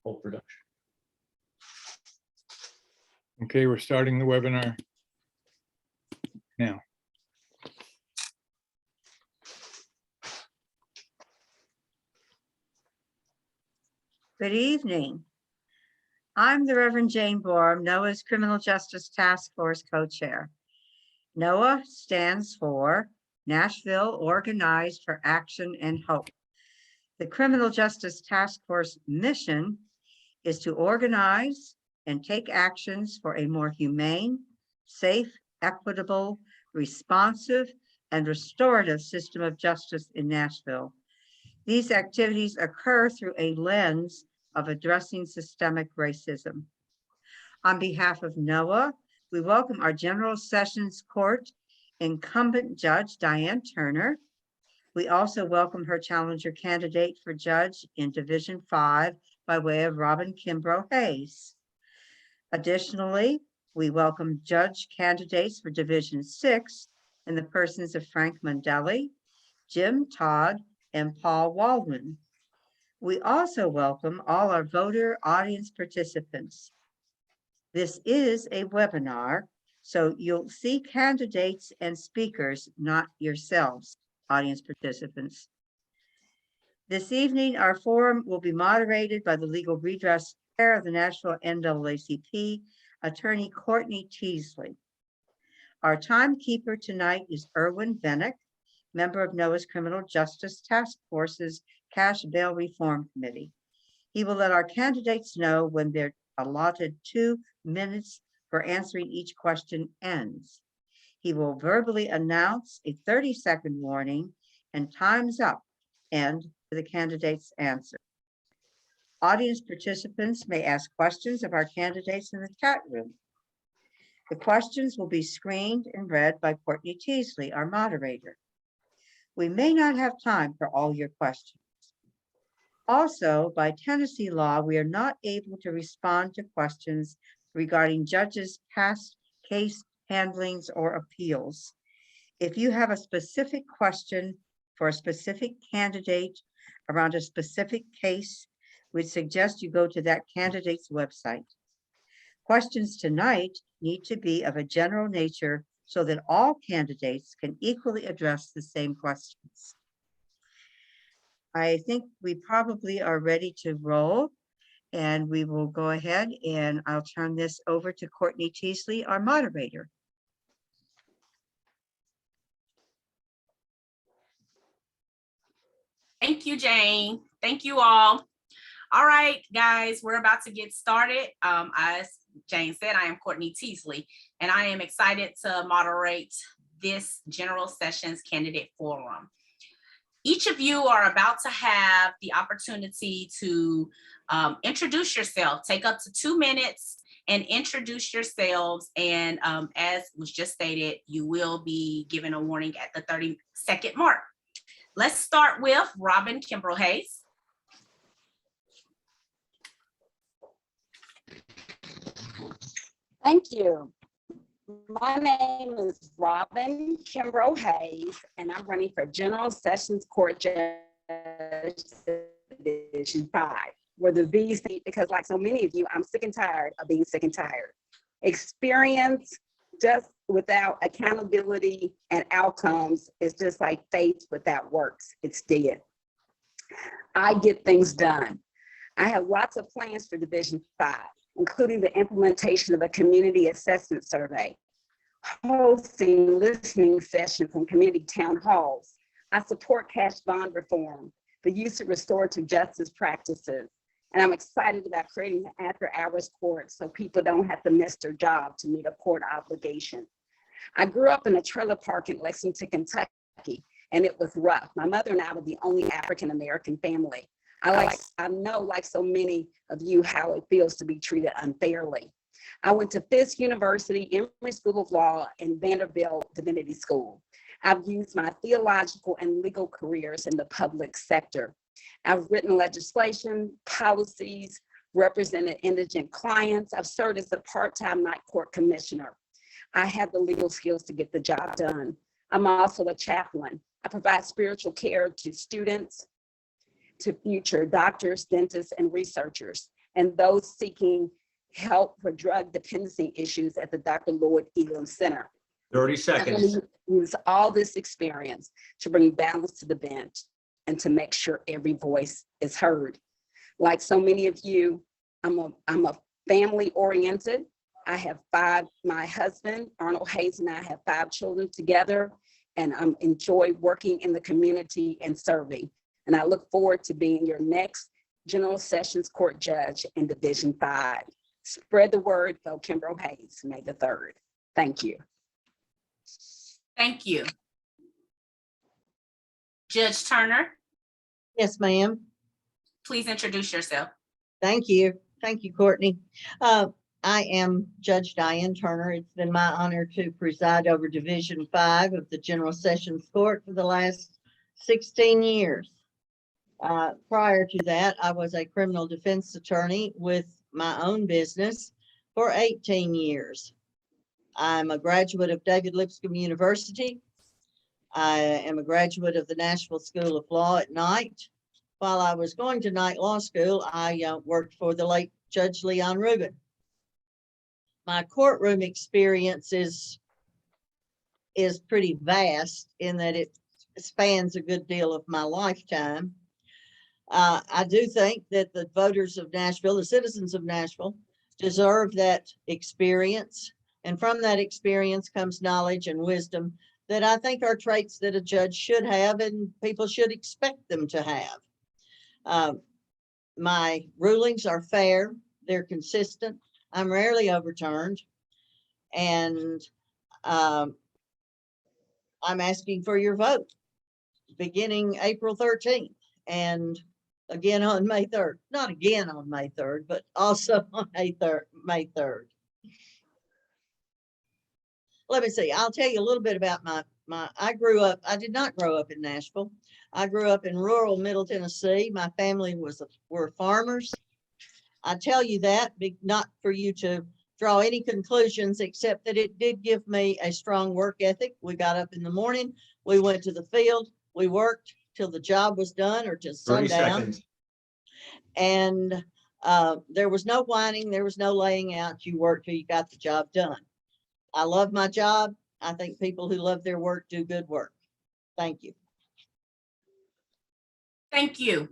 whole production. Okay, we're starting the webinar now. Good evening. I'm the Reverend Jane Borum, NOAA's Criminal Justice Task Force co-chair. NOAA stands for Nashville Organized for Action and Hope. The Criminal Justice Task Force mission is to organize and take actions for a more humane, safe, equitable, responsive, and restorative system of justice in Nashville. These activities occur through a lens of addressing systemic racism. On behalf of NOAA, we welcome our General Sessions Court incumbent judge, Diane Turner. We also welcome her challenger candidate for judge in Division 5 by way of Robin Kimbrough Hayes. Additionally, we welcome judge candidates for Division 6 in the persons of Frank Mondelli, Jim Todd, and Paul Walwyn. We also welcome all our voter audience participants. This is a webinar, so you'll see candidates and speakers, not yourselves, audience participants. This evening, our forum will be moderated by the legal redress chair of the Nashville NAACP, attorney Courtney Teasley. Our timekeeper tonight is Erwin Bennick, member of NOAA's Criminal Justice Task Force's Cash Bail Reform Committee. He will let our candidates know when their allotted 2 minutes for answering each question ends. He will verbally announce a 30-second warning and time's up and the candidate's answer. Audience participants may ask questions of our candidates in the chat room. The questions will be screened and read by Courtney Teasley, our moderator. We may not have time for all your questions. Also, by Tennessee law, we are not able to respond to questions regarding judges' past case handlings or appeals. If you have a specific question for a specific candidate around a specific case, we'd suggest you go to that candidate's website. Questions tonight need to be of a general nature so that all candidates can equally address the same questions. I think we probably are ready to roll, and we will go ahead and I'll turn this over to Courtney Teasley, our moderator. Thank you, Jane. Thank you all. All right, guys, we're about to get started. As Jane said, I am Courtney Teasley, and I am excited to moderate this General Sessions Candidate Forum. Each of you are about to have the opportunity to introduce yourself. Take up to 2 minutes and introduce yourselves. And as was just stated, you will be given a warning at the 30-second mark. Let's start with Robin Kimbrough Hayes. Thank you. My name is Robin Kimbrough Hayes, and I'm running for General Sessions Court Judge Division 5, where the V's seat, because like so many of you, I'm sick and tired of being sick and tired. Experience just without accountability and outcomes is just like faith without works. It's dead. I get things done. I have lots of plans for Division 5, including the implementation of a community assessment survey, hosting listening sessions and community town halls. I support cash bond reform, the use of restorative justice practices, and I'm excited about creating an after-hours court so people don't have to miss their job to meet a court obligation. I grew up in a trailer park in Lexington, Kentucky, and it was rough. My mother and I were the only African-American family. I know, like so many of you, how it feels to be treated unfairly. I went to Fisk University, Emory School of Law, and Vanderbilt Divinity School. I've used my theological and legal careers in the public sector. I've written legislation, policies, represented indigent clients. I've served as a part-time night court commissioner. I have the legal skills to get the job done. I'm also a chaplain. I provide spiritual care to students, to future doctors, dentists, and researchers. and those seeking help for drug dependency issues at the Dr. Lloyd Elam Center. 30 I'm seconds. gonna use all this experience to bring balance to the bench and to make sure every voice is heard. Like so many of you, I'm a family oriented. I have my husband, Arnold Hayes, and I have 5 children together, and I enjoy working in the community and serving. And I look forward to being your next General Sessions Court Judge in Division 5. Spread the word, go Kimbrough Hayes, May the 3rd. Thank you. Thank you. Judge Turner, Yes, ma'am. please introduce yourself. Thank you. Thank you, Courtney. I am Judge Diane Turner. It's been my honor to preside over Division 5 of the General Sessions Court for the last 16 years. Prior to that, I was a criminal defense attorney with my own business for 18 years. I'm a graduate of David Lipscomb University. I am a graduate of the Nashville School of Law at night. While I was going to night law school, I worked for the late Judge Leon Rubin. My courtroom experience is pretty vast in that it spans a good deal of my lifetime. I do think that the voters of Nashville, the citizens of Nashville, deserve that experience. And from that experience comes knowledge and wisdom that I think are traits that a judge should have and people should expect them to have. My rulings are fair, they're consistent, I'm rarely overturned, and I'm asking for your vote beginning April 13th and again on May 3rd. Not again on May 3rd, but also on May 3rd. Let me see, I'll tell you a little bit about I did not grow up in Nashville. I grew up in rural Middle Tennessee. My family were farmers. I tell you that not for you to draw any conclusions, except that it did give me a strong work ethic. We got up in the morning, we went to the field, we worked till the job was done or till 30 sundown. seconds. And there was no whining, there was no laying out. You worked till you got the job done. I love my job. I think people who love their work do good work. Thank you. Thank you.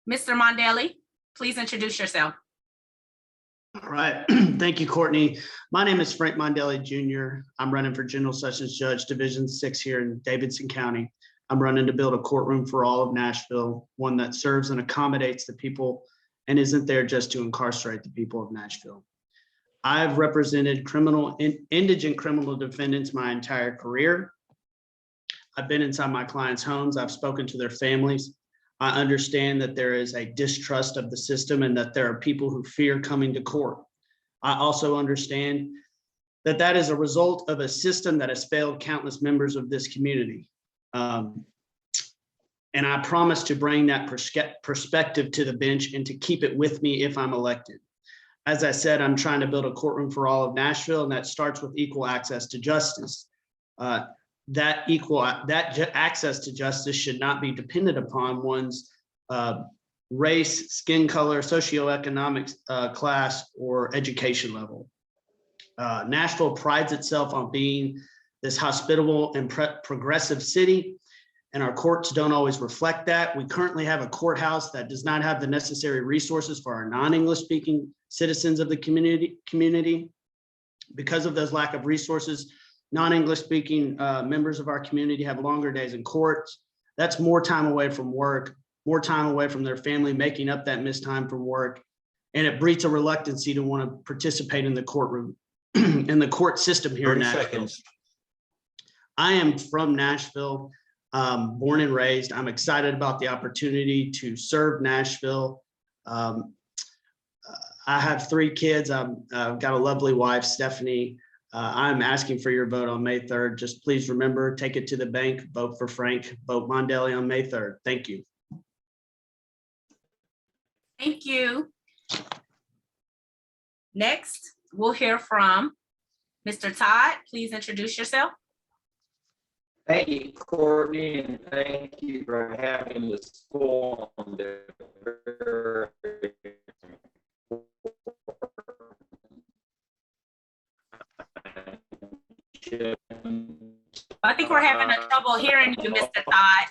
Mr. Mondelli, please introduce yourself. All right. Thank you, Courtney. My name is Frank Mondelli Jr. I'm running for General Sessions Judge Division 6 here in Davidson County. I'm running to build a courtroom for all of Nashville, one that serves and accommodates the people and isn't there just to incarcerate the people of Nashville. I've represented indigent criminal defendants my entire career. I've been inside my clients' homes. I've spoken to their families. I understand that there is a distrust of the system and that there are people who fear coming to court. I also understand that that is a result of a system that has failed countless members of this community. And I promise to bring that perspective to the bench and to keep it with me if I'm elected. As I said, I'm trying to build a courtroom for all of Nashville, and that starts with equal access to justice. That access to justice should not be dependent upon one's race, skin color, socioeconomic class, or education level. Nashville prides itself on being this hospitable and progressive city, and our courts don't always reflect that. We currently have a courthouse that does not have the necessary resources for our non-English speaking citizens of the community. Because of those lack of resources, non-English speaking members of our community have longer days in courts. That's more time away from work, more time away from their family, making up that missed time from work. And it breeds a reluctancy to want to participate in the courtroom in the court system here in 30 Nashville. seconds. I am from Nashville, born and raised. I'm excited about the opportunity to serve Nashville. I have 3 kids. I've got a lovely wife, Stephanie. I'm asking for your vote on May 3rd. Just please remember, take it to the bank, vote for Frank, vote Mondelli on May 3rd. Thank you. Thank you. Next, we'll hear from Mr. Todd. Please introduce yourself. Thank you, Courtney, and thank you for having this forum. They're I think we're having a trouble hearing you, Mr. Todd.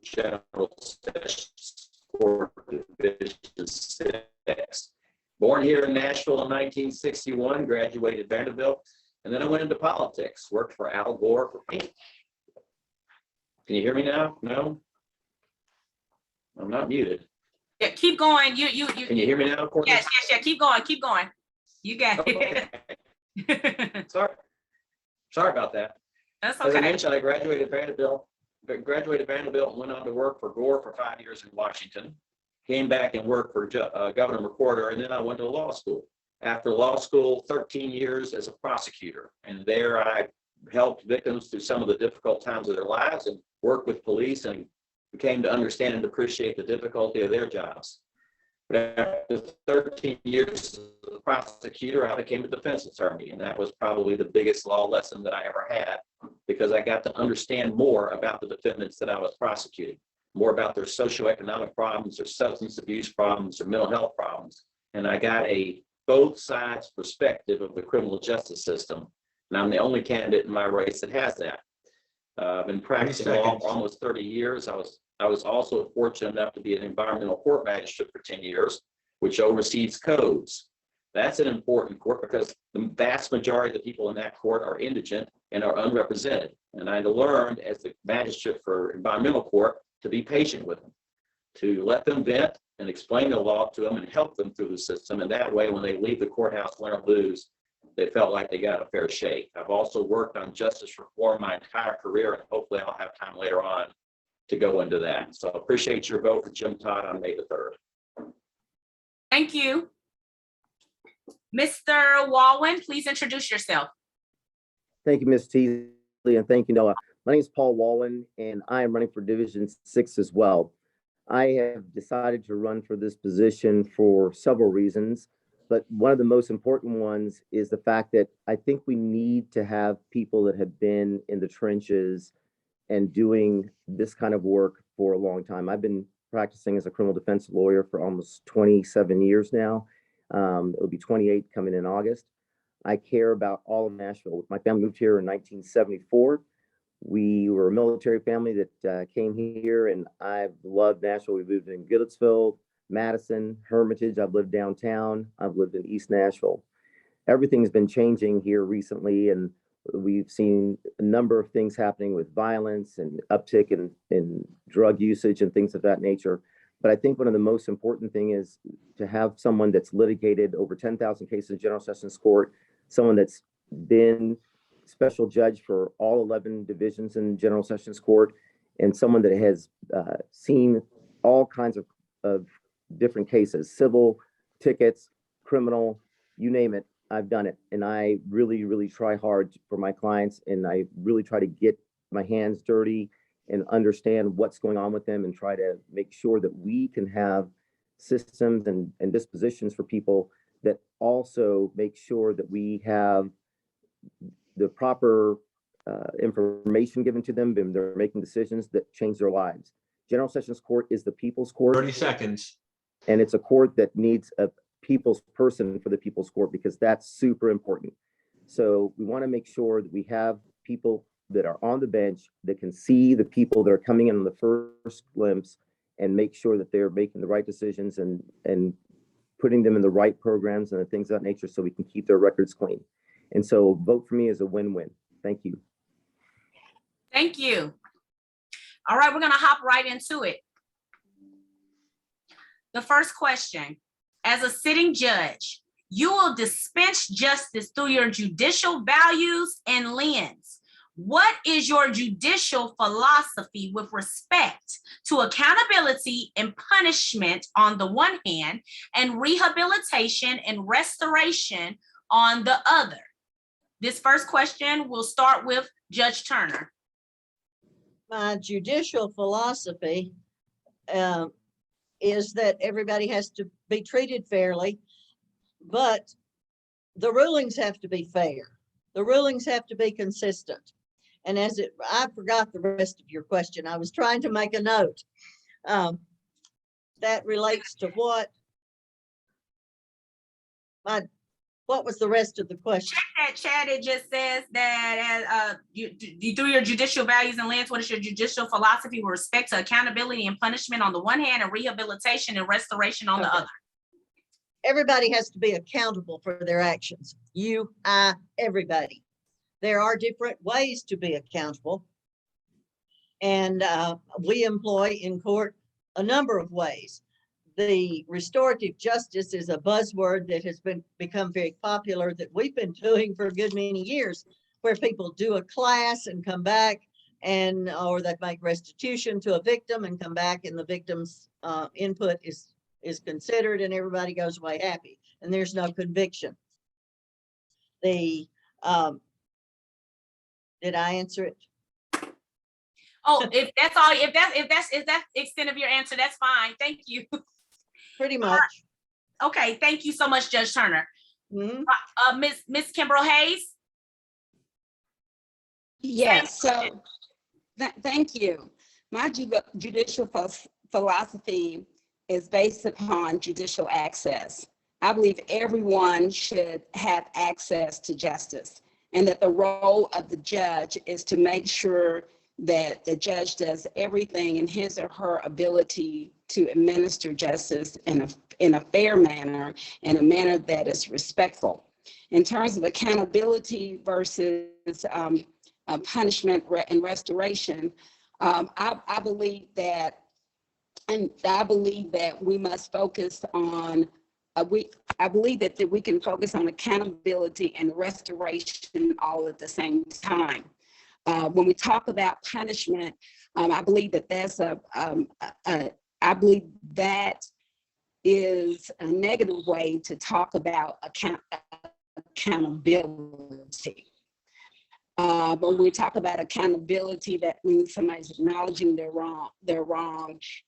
General Sessions Court Division 6. Born here in Nashville in 1961, graduated Vanderbilt, and then I went into politics, worked for Al Gore for Pink. Can you hear me now? No? I'm not muted. Yeah, keep going. Can you hear me now, Courtney? Yes. Keep going. You got it. Okay. Sorry about that. That's As I okay. mentioned, I graduated Vanderbilt and went on to work for Gore for 5 years in Washington. Came back and worked for Governor McWhorter, and then I went to law school. After law school, 13 years as a prosecutor. And there I helped victims through some of the difficult times of their lives and worked with police and came to understand and appreciate the difficulty of their jobs. But after 13 years as a prosecutor, I became a defense attorney, and that was probably the biggest law lesson that I ever had, because I got to understand more about the defendants that I was prosecuting, more about their socioeconomic problems, their substance abuse problems, their mental health problems. And I got a both sides perspective of the criminal justice system. And I'm the only candidate in my race that has that. I've been practicing law for almost 30 years. I was also fortunate enough to be an environmental court magistrate for 10 years, which oversees codes. That's an important court because the vast majority of the people in that court are indigent and are unrepresented. And I learned as the magistrate for environmental court to be patient with them, to let them vent and explain the law to them and help them through the system. And that way, when they leave the courthouse, win or lose, they felt like they got a fair shake. I've also worked on justice reform my entire career, and hopefully I'll have time later on to go into that. So I appreciate your vote for Jim Todd on May the 3rd. Thank you. Mr. Walwyn, please introduce yourself. Thank you, Ms. Teasley, and thank you, Noah. My name is Paul Wallin, and I am running for Division 6 as well. I have decided to run for this position for several reasons, but one of the most important ones is the fact that I think we need to have people that have been in the trenches and doing this kind of work for a long time. I've been practicing as a criminal defense lawyer for almost 27 years now. It'll be 28 coming in August. I care about all of Nashville. My family moved here in 1974. We were a military family that came here, and I've loved Nashville. We lived in Goodlettsville, Madison, Hermitage. I've lived downtown. I've lived in East Nashville. Everything's been changing here recently, and we've seen a number of things happening with violence and uptick in drug usage and things of that nature. But I think one of the most important thing is to have someone that's litigated over 10,000 cases in General Sessions Court, someone that's been special judge for all 11 divisions in General Sessions Court, and someone that has seen all kinds of different cases, civil, tickets, criminal, you name it, I've done it. And I really, really try hard for my clients, and I really try to get my hands dirty and understand what's going on with them and try to make sure that we can have systems and dispositions for people that also make sure that we have the proper information given to them when they're making decisions that change their lives. General Sessions Court is the people's court. 30 seconds. And it's a court that needs a people's person for the people's court, because that's super important. So we want to make sure that we have people that are on the bench that can see the people that are coming in on the first glimpse and make sure that they're making the right decisions and putting them in the right programs and the things of that nature so we can keep their records clean. And so vote for me is a win-win. Thank you. Thank you. All right, we're going to hop right into it. The first question, as a sitting judge, you will dispense justice through your judicial values and lens. What is your judicial philosophy with respect to accountability and punishment on the one hand, and rehabilitation and restoration on the other? This first question will start with Judge Turner. My judicial philosophy is that everybody has to be treated fairly, but the rulings have to be fair. The rulings have to be consistent. And I forgot the rest of your question. I was trying to make a note. That relates to what What was the rest of the question? That chat, it just says that you through your judicial values and lens, what is your judicial philosophy with respect to accountability and punishment on the one hand and rehabilitation and restoration on the Okay. other? Everybody has to be accountable for their actions. You, I, everybody. There are different ways to be accountable. And we employ in court a number of ways. The restorative justice is a buzzword that has become very popular that we've been doing for a good many years, where people do a class and come back or they make restitution to a victim and come back, and the victim's input is considered and everybody goes away happy and there's no conviction. Did I answer it? Oh, if that's all, if that's the extent of your answer, that's fine. Thank you. Pretty much. Okay, thank you so much, Judge Turner. Mhm. Miss Kimbrough Hayes. Yes, so thank you. My judicial philosophy is based upon judicial access. I believe everyone should have access to justice, and that the role of the judge is to make sure that the judge does everything in his or her ability to administer justice in a fair manner, in a manner that is respectful. In terms of accountability versus punishment and restoration, I believe that we must focus on I believe that we can focus on accountability and restoration all at the same time. When we talk about punishment, I believe that I believe that is a negative way to talk about accountability. But when we talk about accountability, that means somebody's acknowledging they're wrong,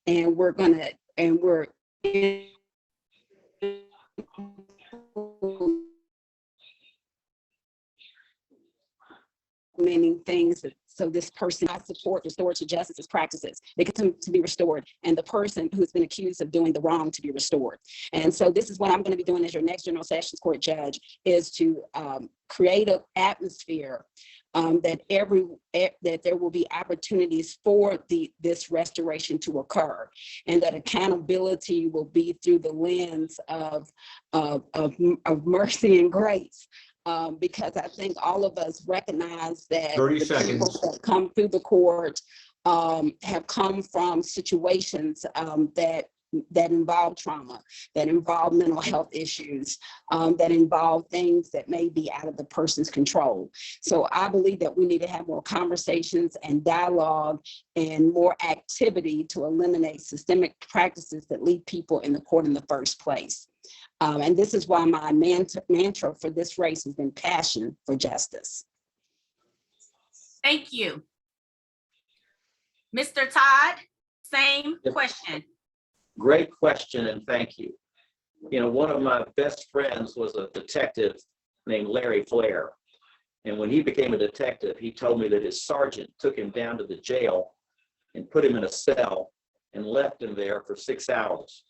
and we're implementing things so this person I support restorative justice practices. They continue to be restored, and the person who's been accused of doing the wrong to be restored. And so this is what I'm going to be doing as your next General Sessions Court judge, is to create an atmosphere that there will be opportunities for this restoration to occur, and that accountability will be through the lens of mercy and grace. Because I think all of us recognize that 30 the seconds. people that come through the court have come from situations that involve trauma, that involve mental health issues, that involve things that may be out of the person's control. So I believe that we need to have more conversations and dialogue and more activity to eliminate systemic practices that lead people in the court in the first place. And this is why my mantra for this race has been passion for justice. Thank you. Mr. Todd, same question. Great question, and thank you. You know, one of my best friends was a detective named Larry Flair. And when he became a detective, he told me that his sergeant took him down to the jail and put him in a cell and left him there for 6 hours.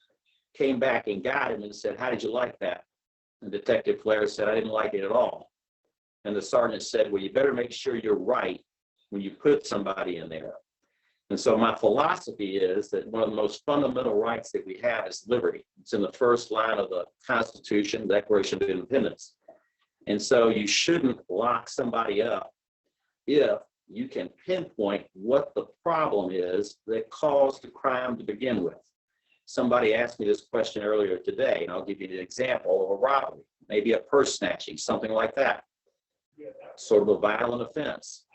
Came back and got him and said, "How did you like that?" And Detective Flair said, "I didn't like it at all." And the sergeant said, "Well, you better make sure you're right when you put somebody in there." And so my philosophy is that one of the most fundamental rights that we have is liberty. It's in the first line of the Constitution, Declaration of Independence. And so you shouldn't lock somebody up if you can pinpoint what the problem is that caused the crime to begin with. Somebody asked me this question earlier today, and I'll give you an example of a robbery, maybe a purse snatching, something like that. Sort of a violent offense.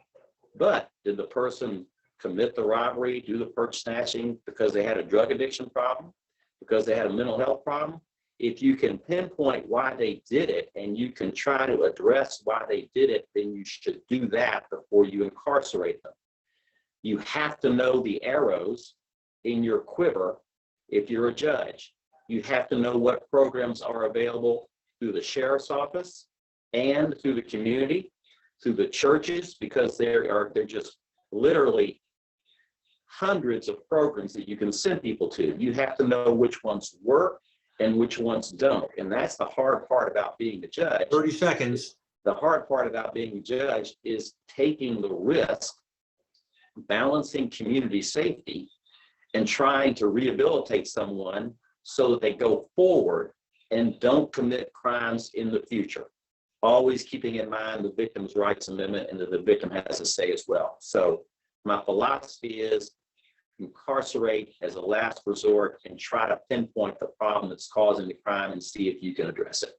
But did the person commit the robbery, do the purse snatching because they had a drug addiction problem, because they had a mental health problem? If you can pinpoint why they did it and you can try to address why they did it, then you should do that before you incarcerate them. You have to know the arrows in your quiver. If you're a judge, you have to know what programs are available through the sheriff's office and through the community, through the churches, because they're just literally hundreds of programs that you can send people to. You have to know which ones work and which ones don't. And that's the hard part about being a judge. 30 seconds. The hard part about being a judge is taking the risk, balancing community safety, and trying to rehabilitate someone so that they go forward and don't commit crimes in the future. Always keeping in mind the Victims' Rights Amendment and that the victim has a say as well. So my philosophy is incarcerate as a last resort and try to pinpoint the problem that's causing the crime and see if you can address it.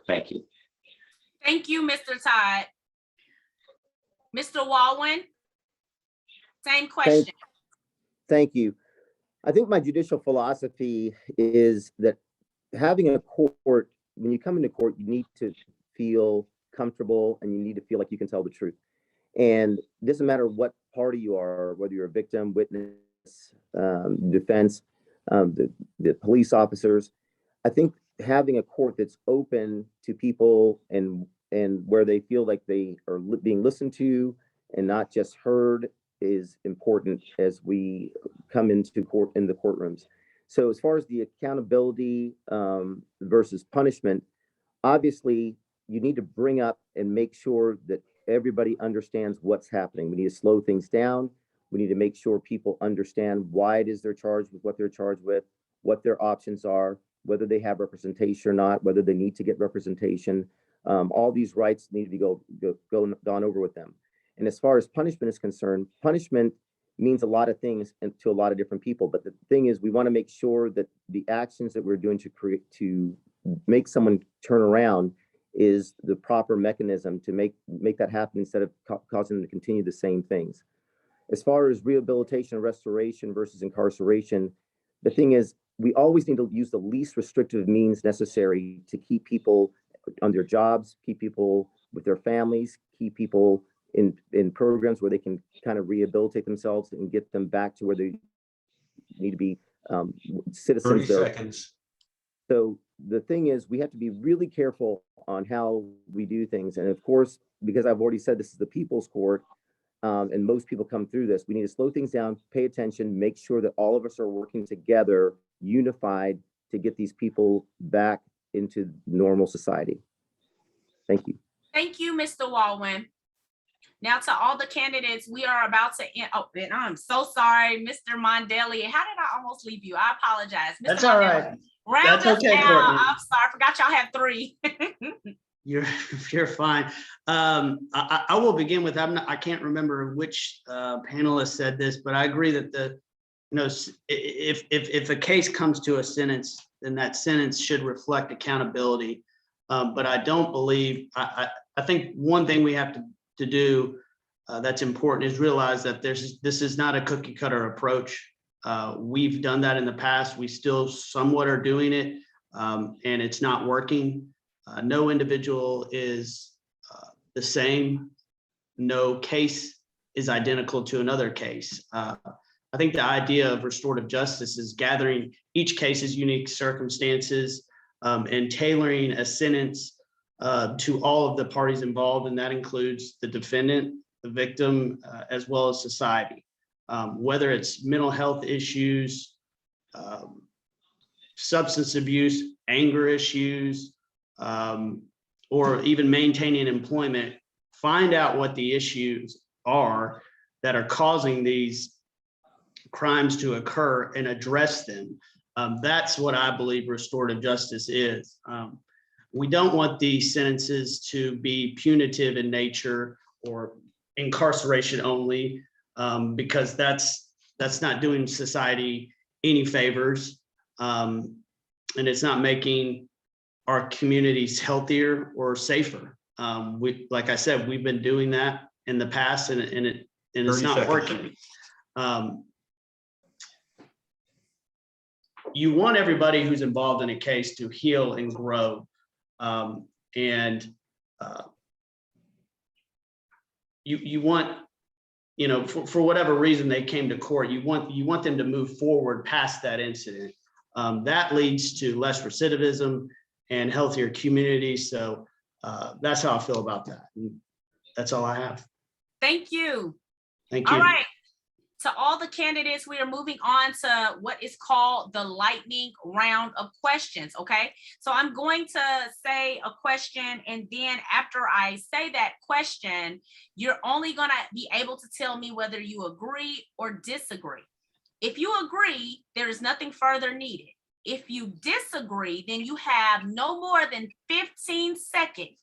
Thank you. Thank you, Mr. Todd. Mr. Walwyn, same question. Thank you. I think my judicial philosophy is that having a court, when you come into court, you need to feel comfortable and you need to feel like you can tell the truth. And it doesn't matter what party you are, whether you're a victim, witness, defense, the police officers. I think having a court that's open to people and where they feel like they are being listened to and not just heard is important as we come into court in the courtrooms. So as far as the accountability versus punishment, obviously you need to bring up and make sure that everybody understands what's happening. We need to slow things down. We need to make sure people understand why it is they're charged with what they're charged with, what their options are, whether they have representation or not, whether they need to get representation. All these rights need to be gone over with them. And as far as punishment is concerned, punishment means a lot of things to a lot of different people. But the thing is, we want to make sure that the actions that we're doing to make someone turn around is the proper mechanism to make that happen instead of causing them to continue the same things. As far as rehabilitation and restoration versus incarceration, the thing is, we always need to use the least restrictive means necessary to keep people on their jobs, keep people with their families, keep people in programs where they can kind of rehabilitate themselves and get them back to where they need to be citizens. 30 seconds. So the thing is, we have to be really careful on how we do things. And of course, because I've already said this is the people's court, and most people come through this, we need to slow things down, pay attention, make sure that all of us are working together, unified, to get these people back into normal society. Thank you. Thank you, Mr. Walwyn. Now to all the candidates, we are about to end. Oh, and I'm so sorry, Mr. Mondelli. How did I almost leave you? I apologize. Mr. That's all Mondelli, right. round That's us okay, down. Courtney. I'm sorry, I forgot y'all had 3. You're fine. I will begin with, I can't remember which panelist said this, but I agree that if a case comes to a sentence, then that sentence should reflect accountability. But I don't believe, I think one thing we have to do that's important is realize that this is not a cookie cutter approach. We've done that in the past. We still somewhat are doing it, and it's not working. No individual is the same. No case is identical to another case. I think the idea of restorative justice is gathering each case's unique circumstances and tailoring a sentence to all of the parties involved, and that includes the defendant, the victim, as well as society. Whether it's mental health issues, substance abuse, anger issues, or even maintaining employment, find out what the issues are that are causing these crimes to occur and address them. That's what I believe restorative justice is. We don't want these sentences to be punitive in nature or incarceration only, because that's not doing society any favors, and it's not making our communities healthier or safer. Like I said, we've been doing that in the past, and it's not working. You want everybody who's involved in a case to heal and grow, and you want, for whatever reason they came to court, you want them to move forward past that incident. That leads to less recidivism and healthier communities. So that's how I feel about that. And that's all I have. Thank you. Thank you. All right. To all the candidates, we are moving on to what is called the lightning round of questions, okay? So I'm going to say a question, and then after I say that question, you're only gonna be able to tell me whether you agree or disagree. If you agree, there is nothing further needed. If you disagree, then you have no more than 15 seconds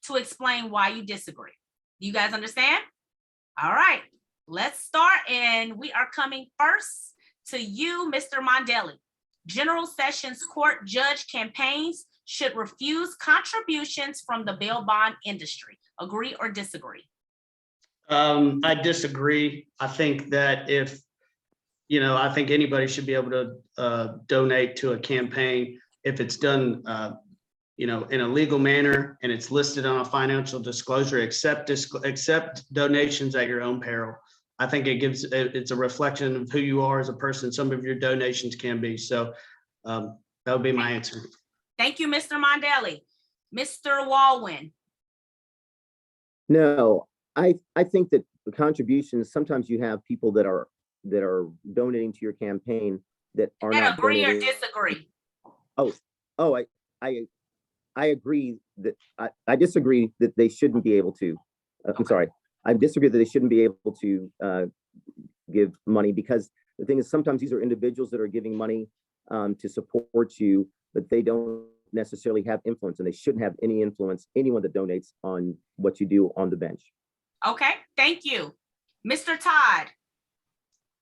to explain why you disagree. You guys understand? All right. Let's start, and we are coming first to you, Mr. Mondelli. General Sessions Court judge campaigns should refuse contributions from the bail bond industry. Agree or disagree? I disagree. I think that I think anybody should be able to donate to a campaign if it's done, in a legal manner and it's listed on a financial disclosure, accept donations at your own peril. I think it's a reflection of who you are as a person. Some of your donations can be. So that would be my answer. Thank you, Mr. Mondelli. Mr. Walwyn. No, I think that the contributions, sometimes you have people that are donating to your campaign that are not Agree or donating. disagree? I agree that I disagree that they shouldn't be able to. I'm sorry. I disagree that they shouldn't be able to give money, because the thing is, sometimes these are individuals that are giving money to support you, but they don't necessarily have influence, and they shouldn't have any influence, anyone that donates, on what you do on the bench. Okay, thank you. Mr. Todd.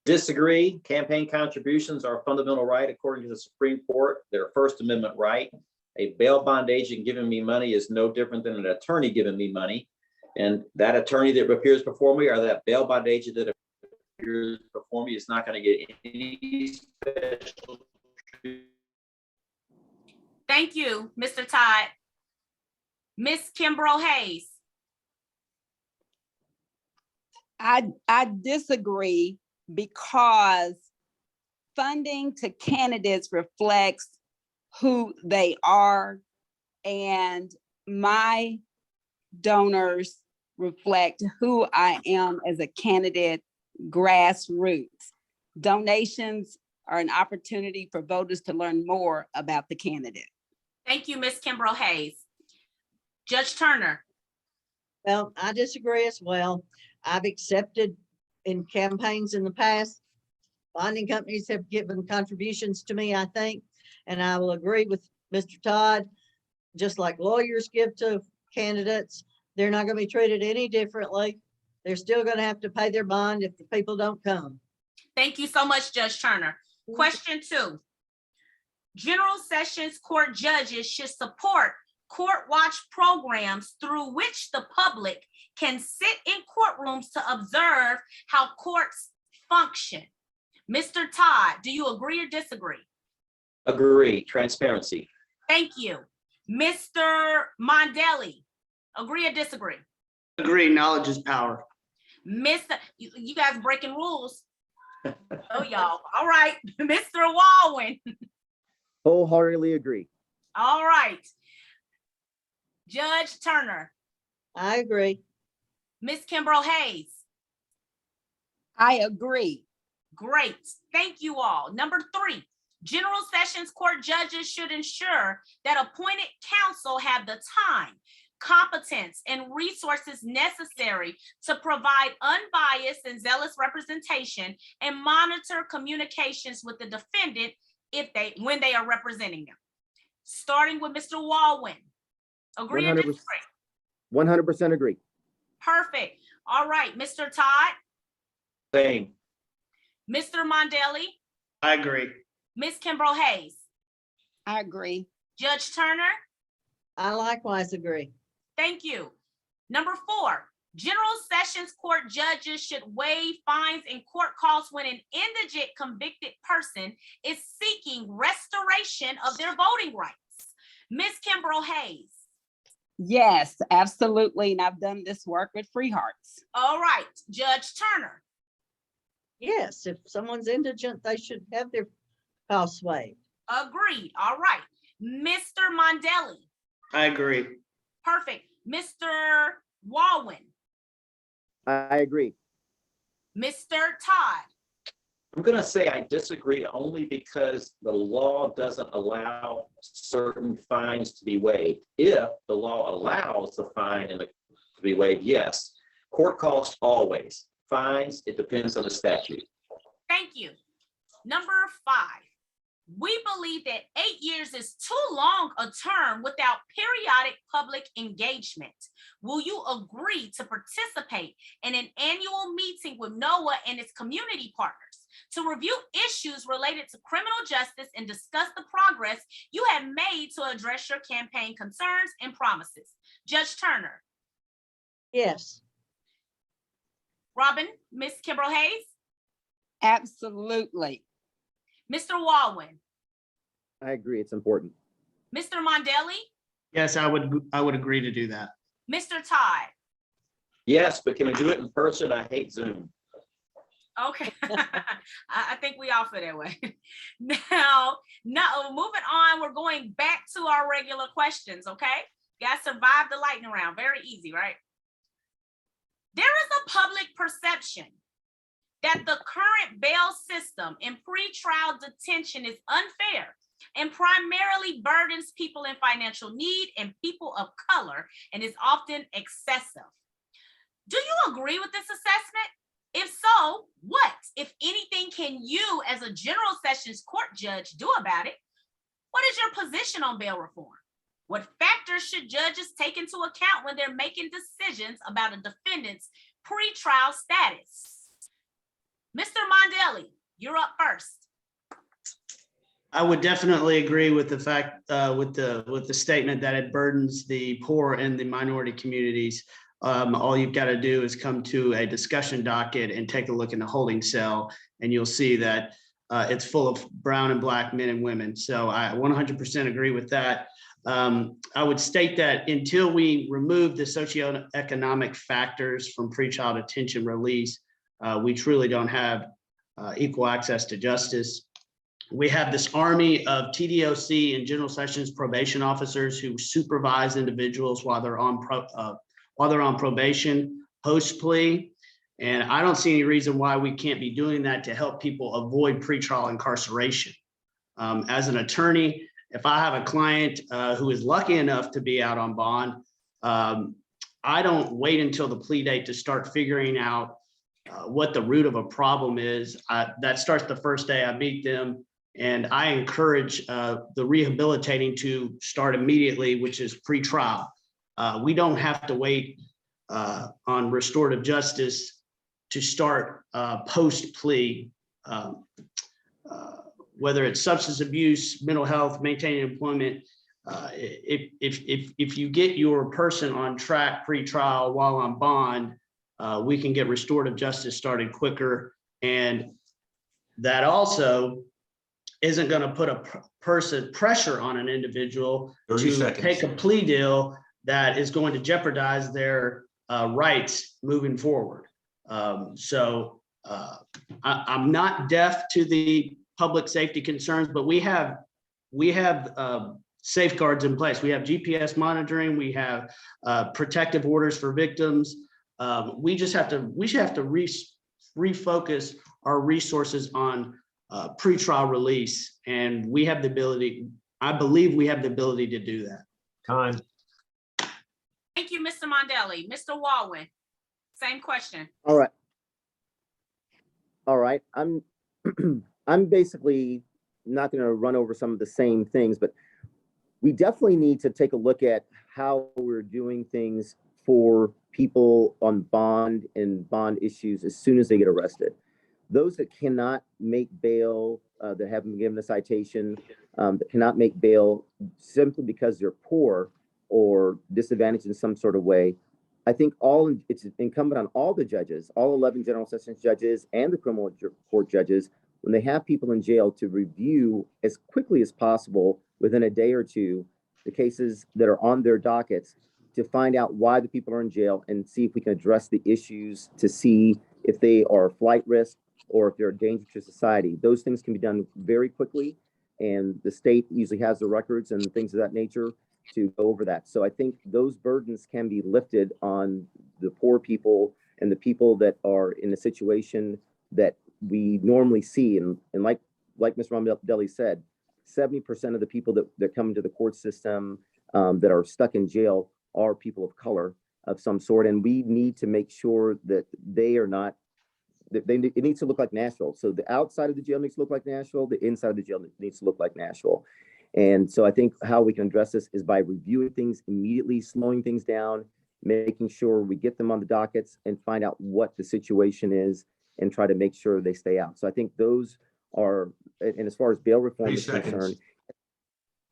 Disagree. Campaign contributions are a fundamental right according to the Supreme Court. They're a First Amendment right. A bail bond agent giving me money is no different than an attorney giving me money. And that attorney that appears before me, or that bail bond agent that appears before me, is not going to get any special treatment. Thank you, Mr. Todd. Miss Kimbrough Hayes. I disagree, because funding to candidates reflects who they are, and my donors reflect who I am as a candidate, grassroots. Donations are an opportunity for voters to learn more about the candidate. Thank you, Miss Kimbrough Hayes. Judge Turner. Well, I disagree as well. I've accepted in campaigns in the past. Bonding companies have given contributions to me, I think, and I will agree with Mr. Todd. Just like lawyers give to candidates, they're not going to be treated any differently. They're still going to have to pay their bond if the people don't come. Thank you so much, Judge Turner. Question 2. General Sessions Court judges should support court watch programs through which the public can sit in courtrooms to observe how courts function. Mr. Todd, do you agree or disagree? Agree. Transparency. Thank you. Mr. Mondelli, agree or disagree? Agree. Knowledge is power. You guys breaking rules. Oh, y'all. All right. Mr. Walwyn. Wholeheartedly agree. All right. Judge Turner. I agree. Miss Kimbrough Hayes. I agree. Great. Thank you all. Number 3, General Sessions Court judges should ensure that appointed counsel have the time, competence, and resources necessary to provide unbiased and zealous representation and monitor communications with the defendant when they are representing them. Starting with Mr. Walwyn. Agree or 100%. disagree? 100% agree. Perfect. All right, Mr. Todd. Same. Mr. Mondelli. I agree. Miss Kimbrough Hayes. I agree. Judge Turner. I likewise agree. Thank you. Number 4, General Sessions Court judges should waive fines and court costs when an indigent convicted person is seeking restoration of their voting rights. Miss Kimbrough Hayes. Yes, absolutely. And I've done this work with Free Hearts. All right, Judge Turner. Yes, if someone's indigent, they should have their costs waived. Agreed. All right. Mr. Mondelli. I agree. Perfect. Mr. Walwyn. I agree. Mr. Todd. I'm going to say I disagree only because the law doesn't allow certain fines to be waived. If the law allows the fine to be waived, yes. Court costs always. Fines, it depends on the statute. Thank you. Number 5. We believe that 8 years is too long a term without periodic public engagement. Will you agree to participate in an annual meeting with NOAA and its community partners to review issues related to criminal justice and discuss the progress you have made to address your campaign concerns and promises? Judge Turner. Yes. Robin, Ms. Kimbrough Hayes, Absolutely. Mr. Walwyn, I agree, it's important. Mr. Mondelli, Yes, I would agree to do that. Mr. Todd. Yes, but can we do it in person? I hate Zoom. Okay, I think we all feel that way. Now, moving on, we're going back to our regular questions, okay? Guys, survive the lightning round, very easy, right? There is a public perception that the current bail system in pretrial detention is unfair and primarily burdens people in financial need and people of color and is often excessive. Do you agree with this assessment? If so, what, if anything, can you as a general sessions court judge do about it? What is your position on bail reform? What factors should judges take into account when they're making decisions about a defendant's pretrial status? Mr. Mondelli, you're up first. I would definitely agree with the fact, with the statement that it burdens the poor and the minority communities. All you've got to do is come to a discussion docket and take a look in the holding cell, and you'll see that it's full of brown and black men and women. So I 100% agree with that. I would state that until we remove the socioeconomic factors from pretrial detention release, we truly don't have equal access to justice. We have this army of TDOC and general sessions probation officers who supervise individuals while they're on probation post plea. And I don't see any reason why we can't be doing that to help people avoid pretrial incarceration. As an attorney, if I have a client who is lucky enough to be out on bond, I don't wait until the plea date to start figuring out what the root of a problem is. That starts the first day I meet them. And I encourage the rehabilitating to start immediately, which is pretrial. We don't have to wait on restorative justice to start post plea, whether it's substance abuse, mental health, maintaining employment. If you get your person on track pretrial while on bond, we can get restorative justice started quicker. And that also isn't going to put a pressure on an individual to take a plea deal that is going to jeopardize their rights moving forward. I'm not deaf to the public safety concerns, but we have safeguards in place. We have GPS monitoring. We have protective orders for victims. We should have to refocus our resources on pretrial release, and we have the ability. I believe we have the ability to do that. Time. Thank you, Mr. Mondelli. Mr. Walwyn, same question. All right. I'm basically not going to run over some of the same things, but we definitely need to take a look at how we're doing things for people on bond and bond issues as soon as they get arrested. Those that cannot make bail, that haven't been given a citation, that cannot make bail simply because they're poor or disadvantaged in some sort of way, I think it's incumbent on all the judges, all 11 general sessions judges and the criminal court judges, when they have people in jail, to review as quickly as possible within a day or two the cases that are on their dockets, to find out why the people are in jail and see if we can address the issues, to see if they are flight risk or if they're a danger to society. Those things can be done very quickly, and the state usually has the records and things of that nature to go over that. So I think those burdens can be lifted on the poor people and the people that are in the situation that we normally see. And like Ms. Mondelli said, 70% of the people that come into the court system that are stuck in jail are people of color of some sort. And we need to make sure that they are not, it needs to look like Nashville. So the outside of the jail needs to look like Nashville. The inside of the jail needs to look like Nashville. And so I think how we can address this is by reviewing things immediately, slowing things down, making sure we get them on the dockets and find out what the situation is and try to make sure they stay out. So I think those are, and as far as bail reform is concerned,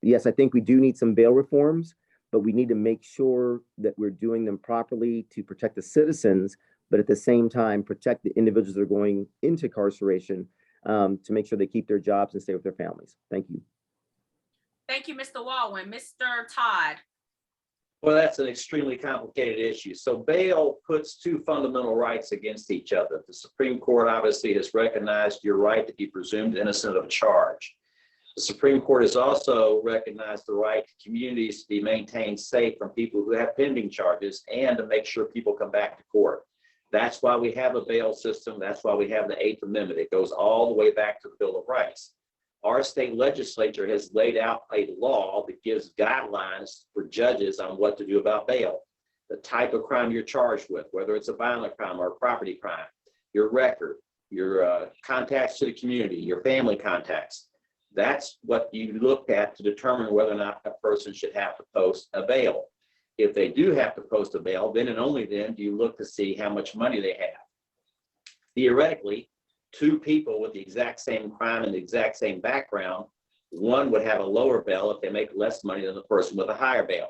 yes, I think we do need some bail reforms, but we need to make sure that we're doing them properly to protect the citizens, but at the same time, protect the individuals that are going into incarceration to make sure they keep their jobs and stay with their families. Thank you. Thank you, Mr. Walwyn. Mr. Todd. Well, that's an extremely complicated issue. So bail puts two fundamental rights against each other. The Supreme Court obviously has recognized your right to be presumed innocent of charge. The Supreme Court has also recognized the right to communities to be maintained safe from people who have pending charges and to make sure people come back to court. That's why we have a bail system. That's why we have the 8th Amendment. It goes all the way back to the Bill of Rights. Our state legislature has laid out a law that gives guidelines for judges on what to do about bail. The type of crime you're charged with, whether it's a violent crime or a property crime, your record, your contacts to the community, your family contacts. That's what you look at to determine whether or not a person should have to post a bail. If they do have to post a bail, then and only then do you look to see how much money they have. Theoretically, two people with the exact same crime and the exact same background, one would have a lower bail if they make less money than the person with a higher bail.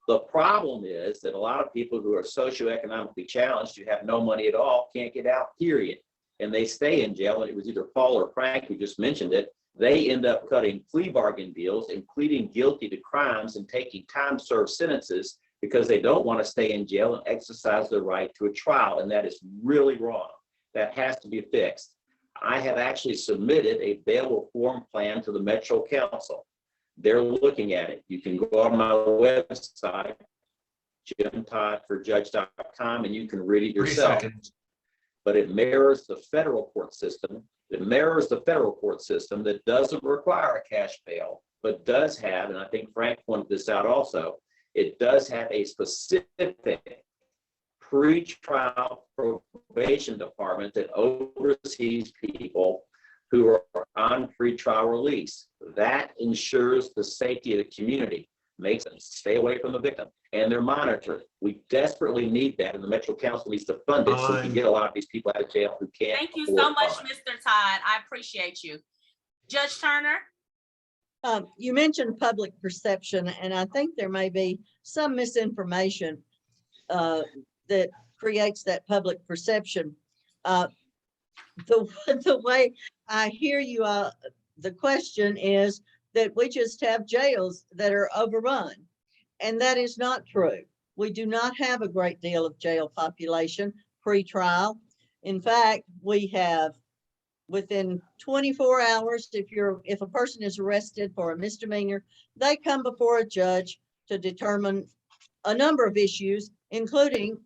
The problem is that a lot of people who are socioeconomically challenged, who have no money at all, can't get out, period. And they stay in jail. And it was either Paul or Frank who just mentioned it. They end up cutting plea bargain deals and pleading guilty to crimes and taking time-served sentences because they don't want to stay in jail and exercise their right to a trial. And that is really wrong. That has to be fixed. I have actually submitted a bail reform plan to the Metro Council. They're looking at it. You can go on my website, jimtoddforjudge.com, and you can read it yourself. But it mirrors the federal court system. It mirrors the federal court system that doesn't require a cash bail, but does have, and I think Frank pointed this out also, it does have a specific pre-trial probation department that oversees people who are on pre-trial release. That ensures the safety of the community, makes them stay away from the victim, and they're monitored. We desperately need that, and the Metro Council needs to fund it so we can get a lot of these people out of jail who can't. Thank you so much, Mr. Todd. I appreciate you. Judge Turner. You mentioned public perception, and I think there may be some misinformation that creates that public perception. The way I hear you, the question is that we just have jails that are overrun, and that is not true. We do not have a great deal of jail population pre-trial. In fact, we have within 24 hours, if a person is arrested for a misdemeanor, they come before a judge to determine a number of issues, including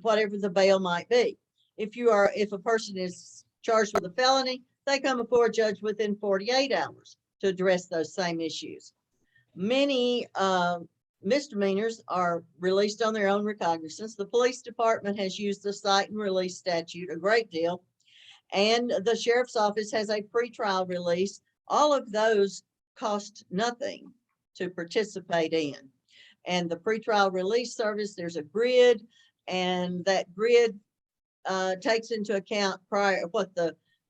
whatever the bail might be. If a person is charged with a felony, they come before a judge within 48 hours to address those same issues. Many misdemeanors are released on their own recognizance. The police department has used the cite and release statute a great deal, and the sheriff's office has a pretrial release. All of those cost nothing to participate in. And the pretrial release service, there's a grid, and that grid takes into account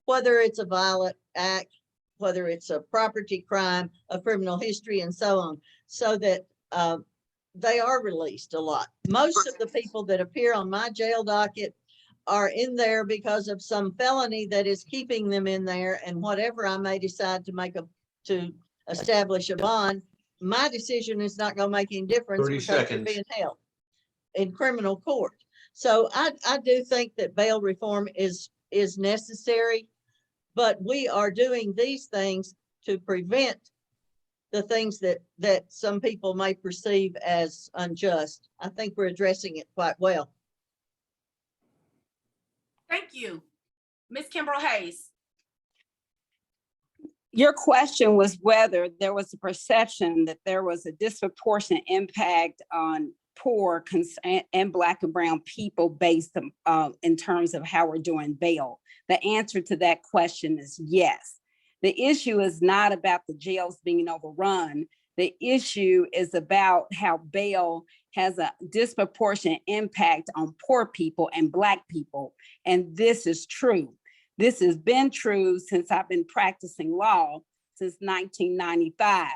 whether it's a violent act, whether it's a property crime, a criminal history, and so on, so that they are released a lot. Most of the people that appear on my jail docket are in there because of some felony that is keeping them in there, and whatever I may decide to establish a bond, my decision is not going to make any difference because they're being held in criminal court. So I do think that bail reform is necessary, but we are doing these things to prevent the things that some people may perceive as unjust. I think we're addressing it quite well. Thank you. Ms. Kimbrough Hayes. Your question was whether there was a perception that there was a disproportionate impact on poor and Black and brown people based in terms of how we're doing bail. The answer to that question is yes. The issue is not about the jails being overrun. The issue is about how bail has a disproportionate impact on poor people and Black people. And this is true. This has been true since I've been practicing law since 1995.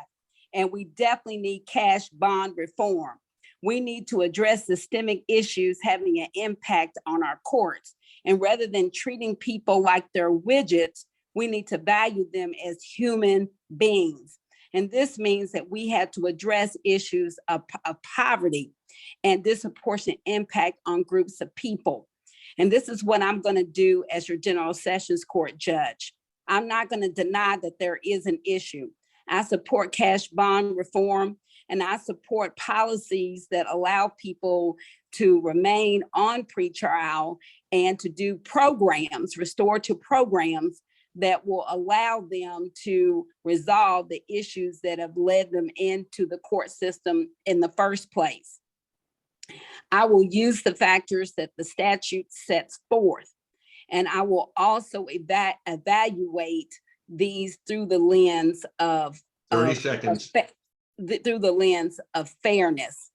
And we definitely need cash bond reform. We need to address systemic issues having an impact on our courts. And rather than treating people like they're widgets, we need to value them as human beings. And this means that we have to address issues of poverty and disproportionate impact on groups of people. And this is what I'm going to do as your General Sessions Court judge. I'm not going to deny that there is an issue. I support cash bond reform, and I support policies that allow people to remain on pretrial and to do programs, restorative programs that will allow them to resolve the issues that have led them into the court system in the first place. I will use the factors that the statute sets forth, and I will also evaluate these through the lens of 30 seconds. Through the lens of fairness.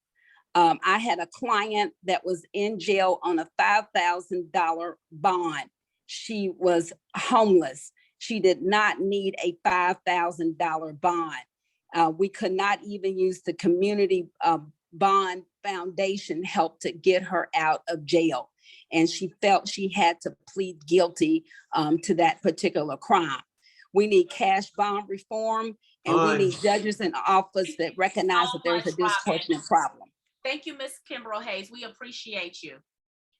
I had a client that was in jail on a $5,000 bond. She was homeless. She did not need a $5,000 bond. We could not even use the community bond foundation help to get her out of jail. And she felt she had to plead guilty to that particular crime. We need cash bond reform, and we need judges in office that recognize that there's a disproportionate problem. Thank you, Ms. Kimbrough Hayes. We appreciate you.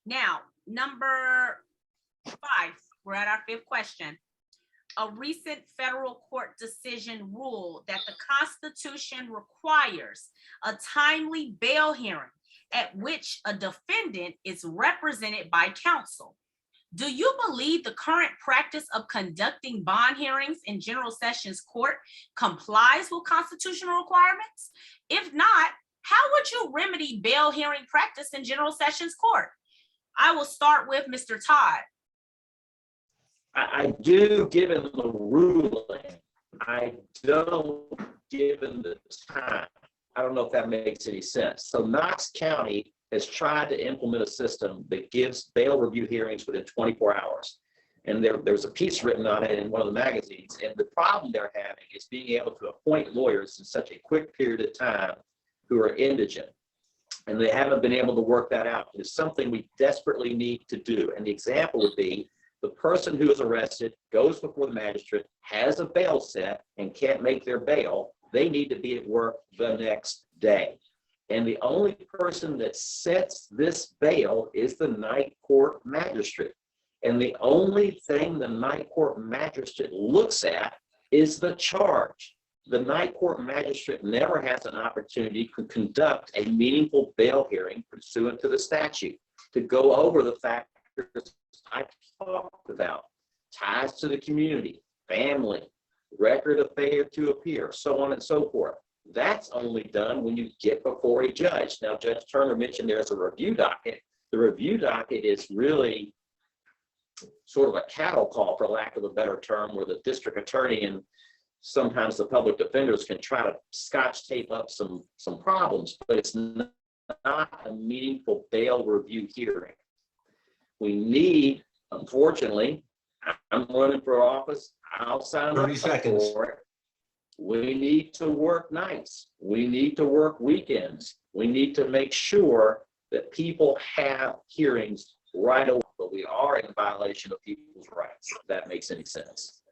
Now, number 5, we're at our 5th question. A recent federal court decision ruled that the Constitution requires a timely bail hearing at which a defendant is represented by counsel. Do you believe the current practice of conducting bond hearings in General Sessions Court complies with constitutional requirements? If not, how would you remedy bail hearing practice in General Sessions Court? I will start with Mr. Todd. I do, given the ruling. I don't, given the time. I don't know if that makes any sense. So Knox County has tried to implement a system that gives bail review hearings within 24 hours. And there's a piece written on it in one of the magazines. And the problem they're having is being able to appoint lawyers in such a quick period of time who are indigent. And they haven't been able to work that out. It's something we desperately need to do. And the example would be the person who is arrested goes before the magistrate, has a bail set, and can't make their bail. They need to be at work the next day. And the only person that sets this bail is the night court magistrate. And the only thing the night court magistrate looks at is the charge. The night court magistrate never has an opportunity to conduct a meaningful bail hearing pursuant to the statute, to go over the factors I talked about: ties to the community, family, record of failure to appear, so on and so forth. That's only done when you get before a judge. Now, Judge Turner mentioned there's a review docket. The review docket is really sort of a cattle call, for lack of a better term, where the district attorney and sometimes the public defenders can try to scotch tape up some problems, but it's not a meaningful bail review hearing. We need, unfortunately, I'm running for office, I'll sign 30 up seconds. for it. We need to work nights. We need to work weekends. We need to make sure that people have hearings right away, but we are in violation of people's rights, if that makes any sense.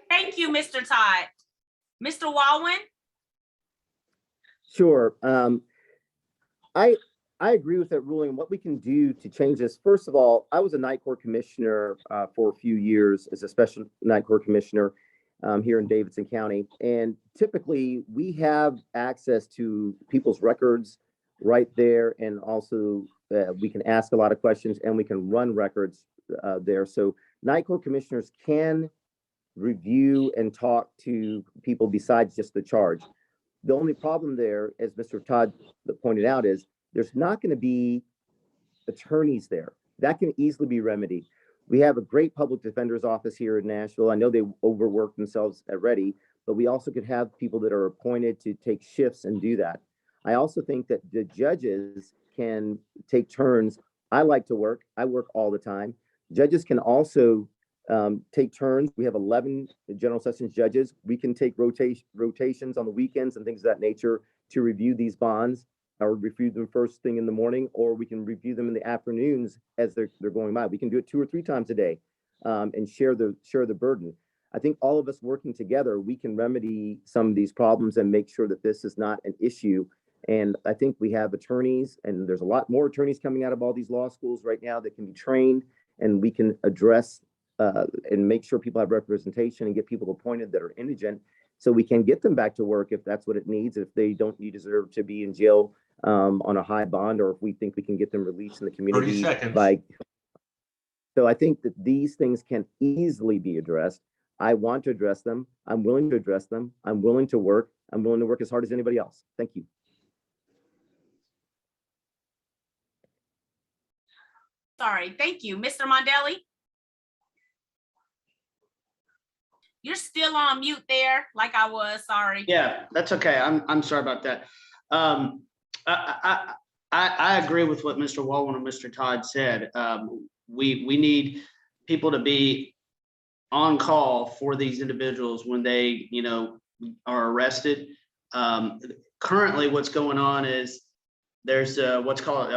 Thank you, Mr. Todd. Mr. Walwyn? Sure. I agree with that ruling. What we can do to change this, first of all, I was a night court commissioner for a few years as a special night court commissioner here in Davidson County. And typically we have access to people's records right there. And also we can ask a lot of questions and we can run records there. So night court commissioners can review and talk to people besides just the charge. The only problem there, as Mr. Todd pointed out, is there's not going to be attorneys there. That can easily be remedied. We have a great public defender's office here in Nashville. I know they overwork themselves already, but we also could have people that are appointed to take shifts and do that. I also think that the judges can take turns. I like to work. I work all the time. Judges can also take turns. We have 11 general sessions judges. We can take rotations on the weekends and things of that nature to review these bonds, or review them first thing in the morning, or we can review them in the afternoons as they're going by. We can do it 2 or 3 times a day and share the burden. I think all of us working together, we can remedy some of these problems and make sure that this is not an issue. And I think we have attorneys, and there's a lot more attorneys coming out of all these law schools right now that can be trained, and we can address and make sure people have representation and get people appointed that are indigent, so we can get them back to work if that's what it needs. If they don't deserve to be in jail on a high bond, or if we think we can get them released in the community. 30 seconds. So I think that these things can easily be addressed. I want to address them. I'm willing to address them. I'm willing to work. I'm willing to work as hard as anybody else. Thank you. Sorry, thank you. Mr. Mondelli? You're still on mute there, like I was, sorry. Yeah, that's okay. I'm sorry about that. I agree with what Mr. Walwyn and Mr. Todd said. We need people to be on call for these individuals when they, are arrested. Currently, what's going on is there's what's called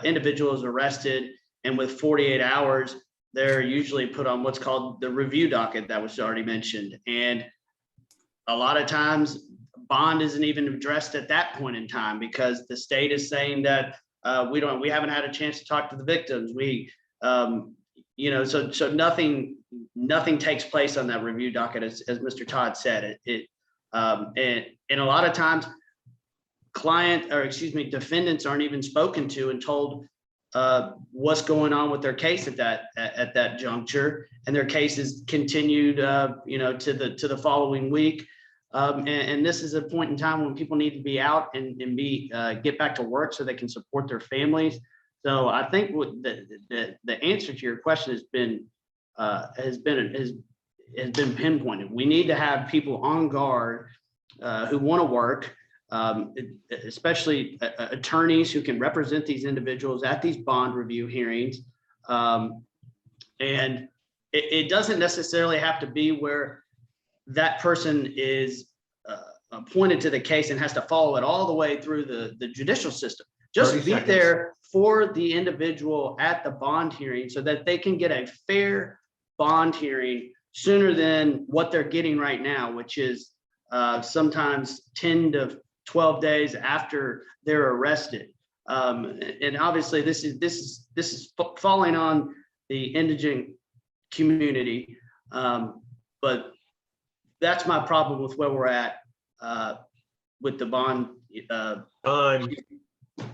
individuals arrested, and with 48 hours, they're usually put on what's called the review docket that was already mentioned. And a lot of times bond isn't even addressed at that point in time, because the state is saying that we haven't had a chance to talk to the victims. So nothing takes place on that review docket, as Mr. Todd said. And a lot of times defendants aren't even spoken to and told what's going on with their case at that juncture, and their case is continued to the following week. And this is a point in time when people need to be out and get back to work so they can support their families. So I think what the answer to your question has been pinpointed. We need to have people on guard who want to work, especially attorneys who can represent these individuals at these bond review hearings. And it doesn't necessarily have to be where that person is appointed to the case and has to follow it all the way through the judicial system. Just be there for the individual at the bond hearing so that they can get a fair bond hearing sooner than what they're getting right now, which is sometimes 10 to 12 days after they're arrested. And obviously this is falling on the indigent community. But that's my problem with where we're at with the bond.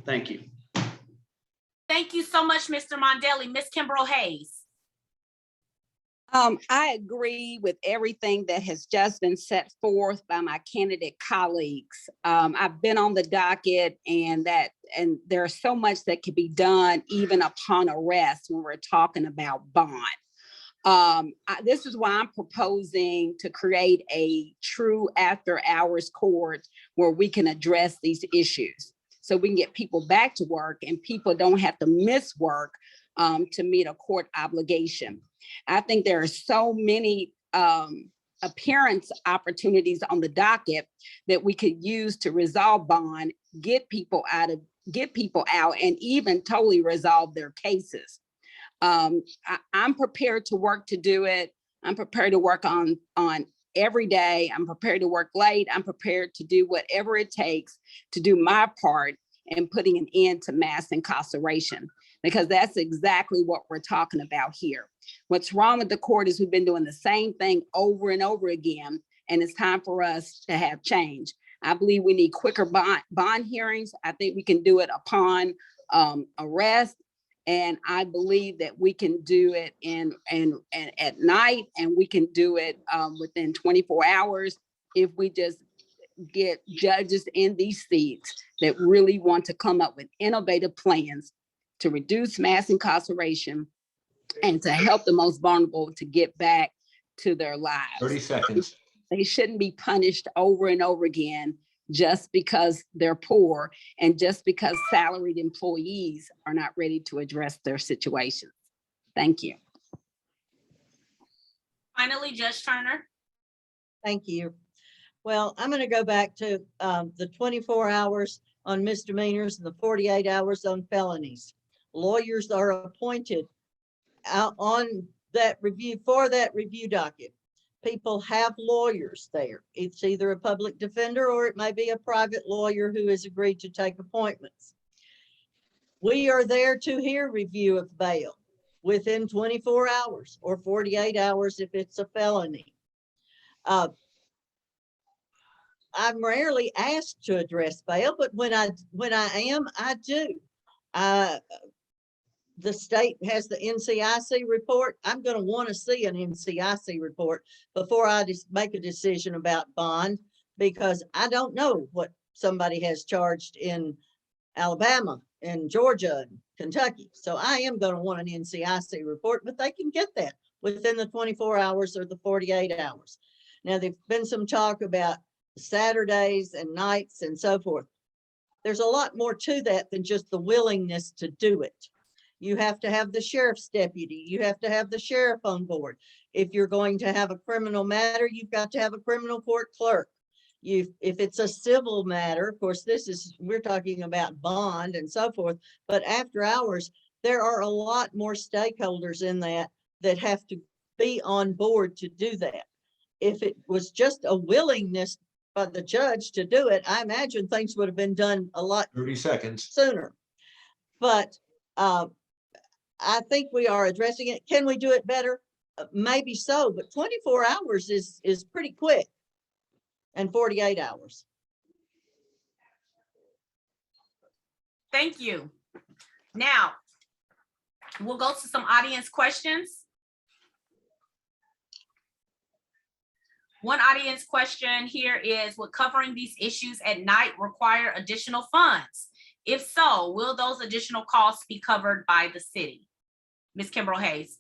Thank you. Thank you so much, Mr. Mondelli. Ms. Kimbrough Hayes. I agree with everything that has just been set forth by my candidate colleagues. I've been on the docket, and there's so much that can be done even upon arrest when we're talking about bond. This is why I'm proposing to create a true after-hours court where we can address these issues, so we can get people back to work and people don't have to miss work to meet a court obligation. I think there are so many appearance opportunities on the docket that we could use to resolve bond, get people out, and even totally resolve their cases. I'm prepared to work to do it. I'm prepared to work on every day. I'm prepared to work late. I'm prepared to do whatever it takes to do my part in putting an end to mass incarceration, because that's exactly what we're talking about here. What's wrong with the court is we've been doing the same thing over and over again, and it's time for us to have change. I believe we need quicker bond hearings. I think we can do it upon arrest. And I believe that we can do it in at night, and we can do it within 24 hours if we just get judges in these seats that really want to come up with innovative plans to reduce mass incarceration and to help the most vulnerable to get back to their lives. 30 seconds. They shouldn't be punished over and over again just because they're poor and just because salaried employees are not ready to address their situations. Thank you. Finally, Judge Turner. Thank you. Well, I'm going to go back to the 24 hours on misdemeanors and the 48 hours on felonies. Lawyers are appointed out on that review for that review docket. People have lawyers there. It's either a public defender or it may be a private lawyer who has agreed to take appointments. We are there to hear review of bail within 24 hours or 48 hours if it's a felony. I'm rarely asked to address bail, but when I am, I do. The state has the NCIC report. I'm going to want to see an NCIC report before I just make a decision about bond, because I don't know what somebody has charged in Alabama and Georgia and Kentucky. So I am going to want an NCIC report, but they can get that within the 24 hours or the 48 hours. Now, there's been some talk about Saturdays and nights and so forth. There's a lot more to that than just the willingness to do it. You have to have the sheriff's deputy. You have to have the sheriff on board. If you're going to have a criminal matter, you've got to have a criminal court clerk. If it's a civil matter, of course, we're talking about bond and so forth, but after hours, there are a lot more stakeholders in that have to be on board to do that. If it was just a willingness by the judge to do it, I imagine things would have been done a lot 30 seconds. sooner. But I think we are addressing it. Can we do it better? Maybe so, but 24 hours is pretty quick, and 48 hours. Thank you. Now, we'll go to some audience questions. One audience question here is, would covering these issues at night require additional funds? If so, will those additional costs be covered by the city? Ms. Kimbrough Hayes.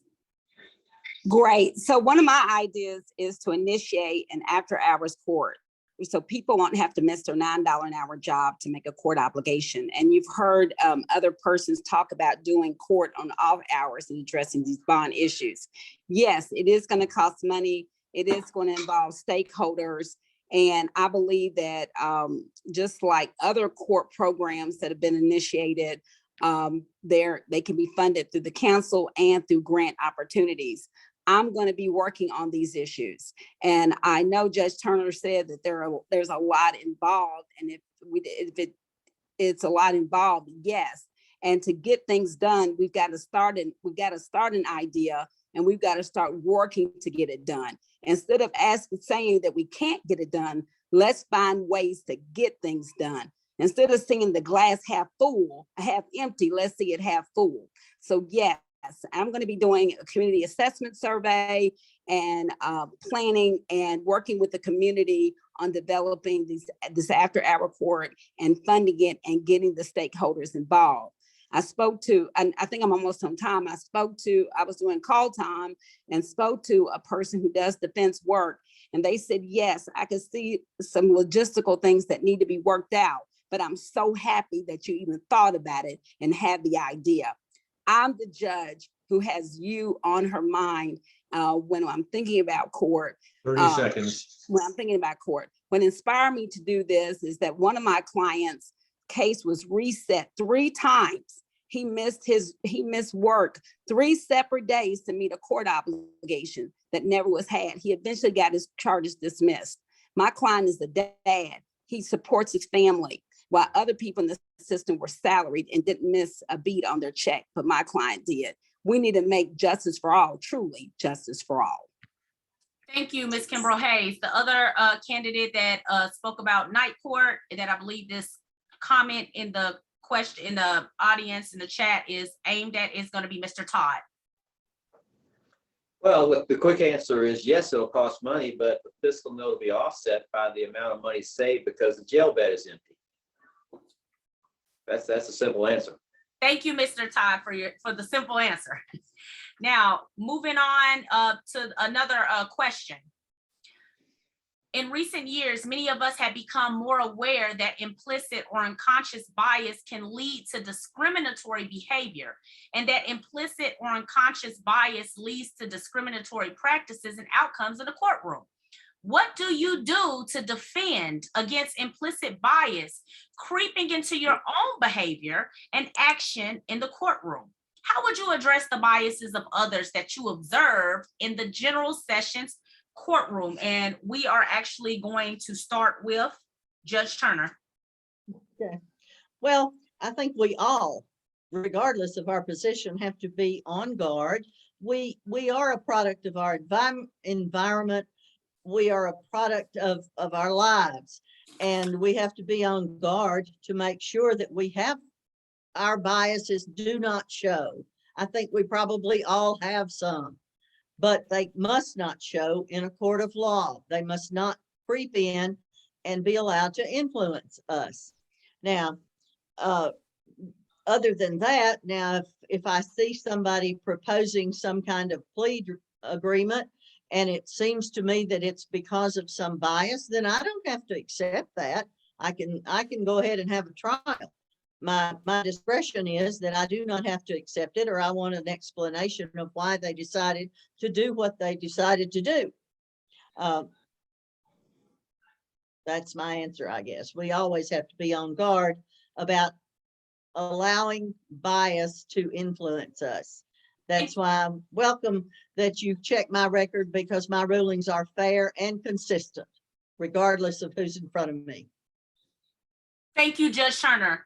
Great. So one of my ideas is to initiate an after-hours court, so people won't have to miss their $9 an hour job to make a court obligation. And you've heard other persons talk about doing court on off hours and addressing these bond issues. Yes, it is going to cost money. It is going to involve stakeholders. And I believe that just like other court programs that have been initiated, they can be funded through the council and through grant opportunities. I'm going to be working on these issues. And I know Judge Turner said that there's a lot involved. And if it's a lot involved, yes. And to get things done, we've got to start an idea, and we've got to start working to get it done. Instead of saying that we can't get it done, let's find ways to get things done. Instead of seeing the glass half full, half empty, let's see it half full. So yes, I'm going to be doing a community assessment survey and planning and working with the community on developing this after-hour court and funding it and getting the stakeholders involved. I spoke to, and I think I'm almost on time. I was doing call time and spoke to a person who does defense work. And they said, yes, I could see some logistical things that need to be worked out, but I'm so happy that you even thought about it and had the idea. I'm the judge who has you on her mind when I'm thinking about court. 30 seconds. When I'm thinking about court. What inspired me to do this is that one of my clients' case was reset 3 times. He missed work 3 separate days to meet a court obligation that never was had. He eventually got his charges dismissed. My client is the dad. He supports his family, while other people in the system were salaried and didn't miss a beat on their check, but my client did. We need to make justice for all, truly justice for all. Thank you, Ms. Kimbrough Hayes. The other candidate that spoke about night court, that I believe this comment in the question in the audience in the chat is aimed at is going to be Mr. Todd. Well, look, the quick answer is yes, it'll cost money, but the fiscal note will be offset by the amount of money saved because the jail bed is empty. That's a simple answer. Thank you, Mr. Todd, for the simple answer. Now, moving on to another question. In recent years, many of us have become more aware that implicit or unconscious bias can lead to discriminatory behavior, and that implicit or unconscious bias leads to discriminatory practices and outcomes in the courtroom. What do you do to defend against implicit bias creeping into your own behavior and action in the courtroom? How would you address the biases of others that you observe in the general sessions courtroom? And we are actually going to start with Judge Turner. Okay. Well, I think we all, regardless of our position, have to be on guard. We are a product of our environment. We are a product of our lives, and we have to be on guard to make sure that we have our biases do not show. I think we probably all have some, but they must not show in a court of law. They must not creep in and be allowed to influence us. Now, other than that, now, if I see somebody proposing some kind of plea agreement, and it seems to me that it's because of some bias, then I don't have to accept that. I can go ahead and have a trial. My discretion is that I do not have to accept it, or I want an explanation of why they decided to do what they decided to do. That's my answer, I guess. We always have to be on guard about allowing bias to influence us. That's why I'm welcome that you've checked my record, because my rulings are fair and consistent, regardless of who's in front of me. Thank you, Judge Turner.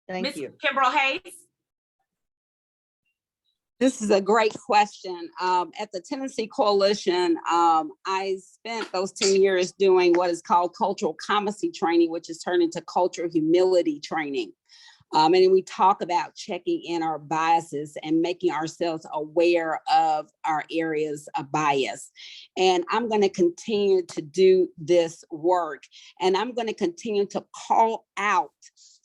Thank you. Kimbrough Hayes. This is a great question. At the Tennessee Coalition, I spent those 10 years doing what is called cultural competency training, which is turned into cultural humility training. And we talk about checking in our biases and making ourselves aware of our areas of bias. And I'm going to continue to do this work, and I'm going to continue to call out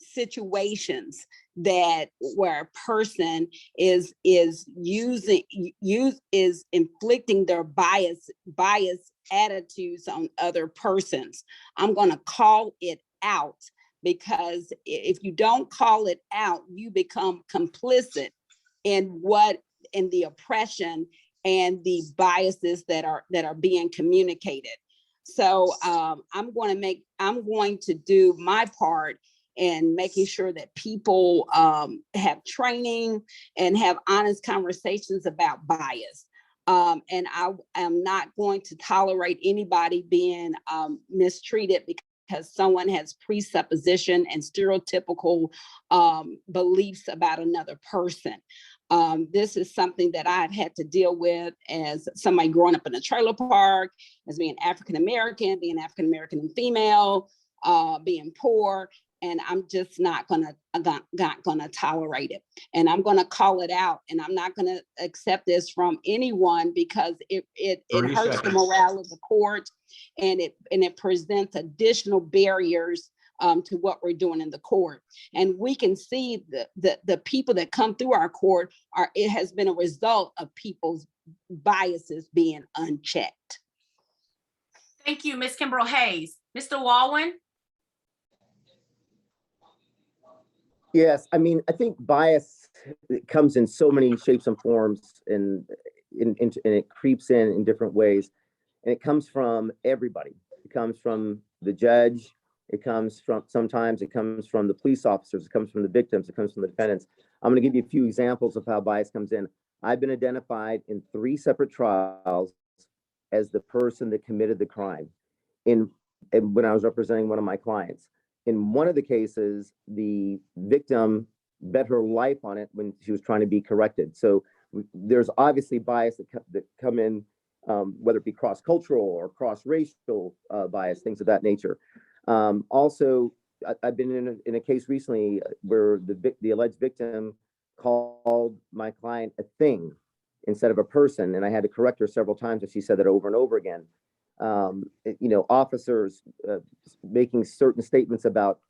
situations where a person is inflicting their bias attitudes on other persons. I'm going to call it out, because if you don't call it out, you become complicit in the oppression and the biases that are being communicated. So I'm going to do my part in making sure that people have training and have honest conversations about bias. And I am not going to tolerate anybody being mistreated because someone has presupposition and stereotypical beliefs about another person. This is something that I've had to deal with as somebody growing up in a trailer park, as being African-American and female, being poor. And I'm just not gonna tolerate it. And I'm gonna call it out, and I'm not gonna accept this from anyone, because it hurts the morale of the court, and it presents additional barriers to what we're doing in the court. And we can see the people that come through our court it has been a result of people's biases being unchecked. Thank you, Ms. Kimbrough Hayes. Mr. Walwyn. Yes, I mean, I think bias comes in so many shapes and forms, and it creeps in different ways. And it comes from everybody. It comes from the judge. Sometimes it comes from the police officers. It comes from the victims. It comes from the defendants. I'm going to give you a few examples of how bias comes in. I've been identified in 3 separate trials as the person that committed the crime and when I was representing one of my clients. In one of the cases, the victim bet her life on it when she was trying to be corrected. So there's obviously bias that come in whether it be cross-cultural or cross-racial bias, things of that nature. Also, I've been in a case recently where the alleged victim called my client a thing instead of a person, and I had to correct her several times, and she said that over and over again. Officers making certain statements about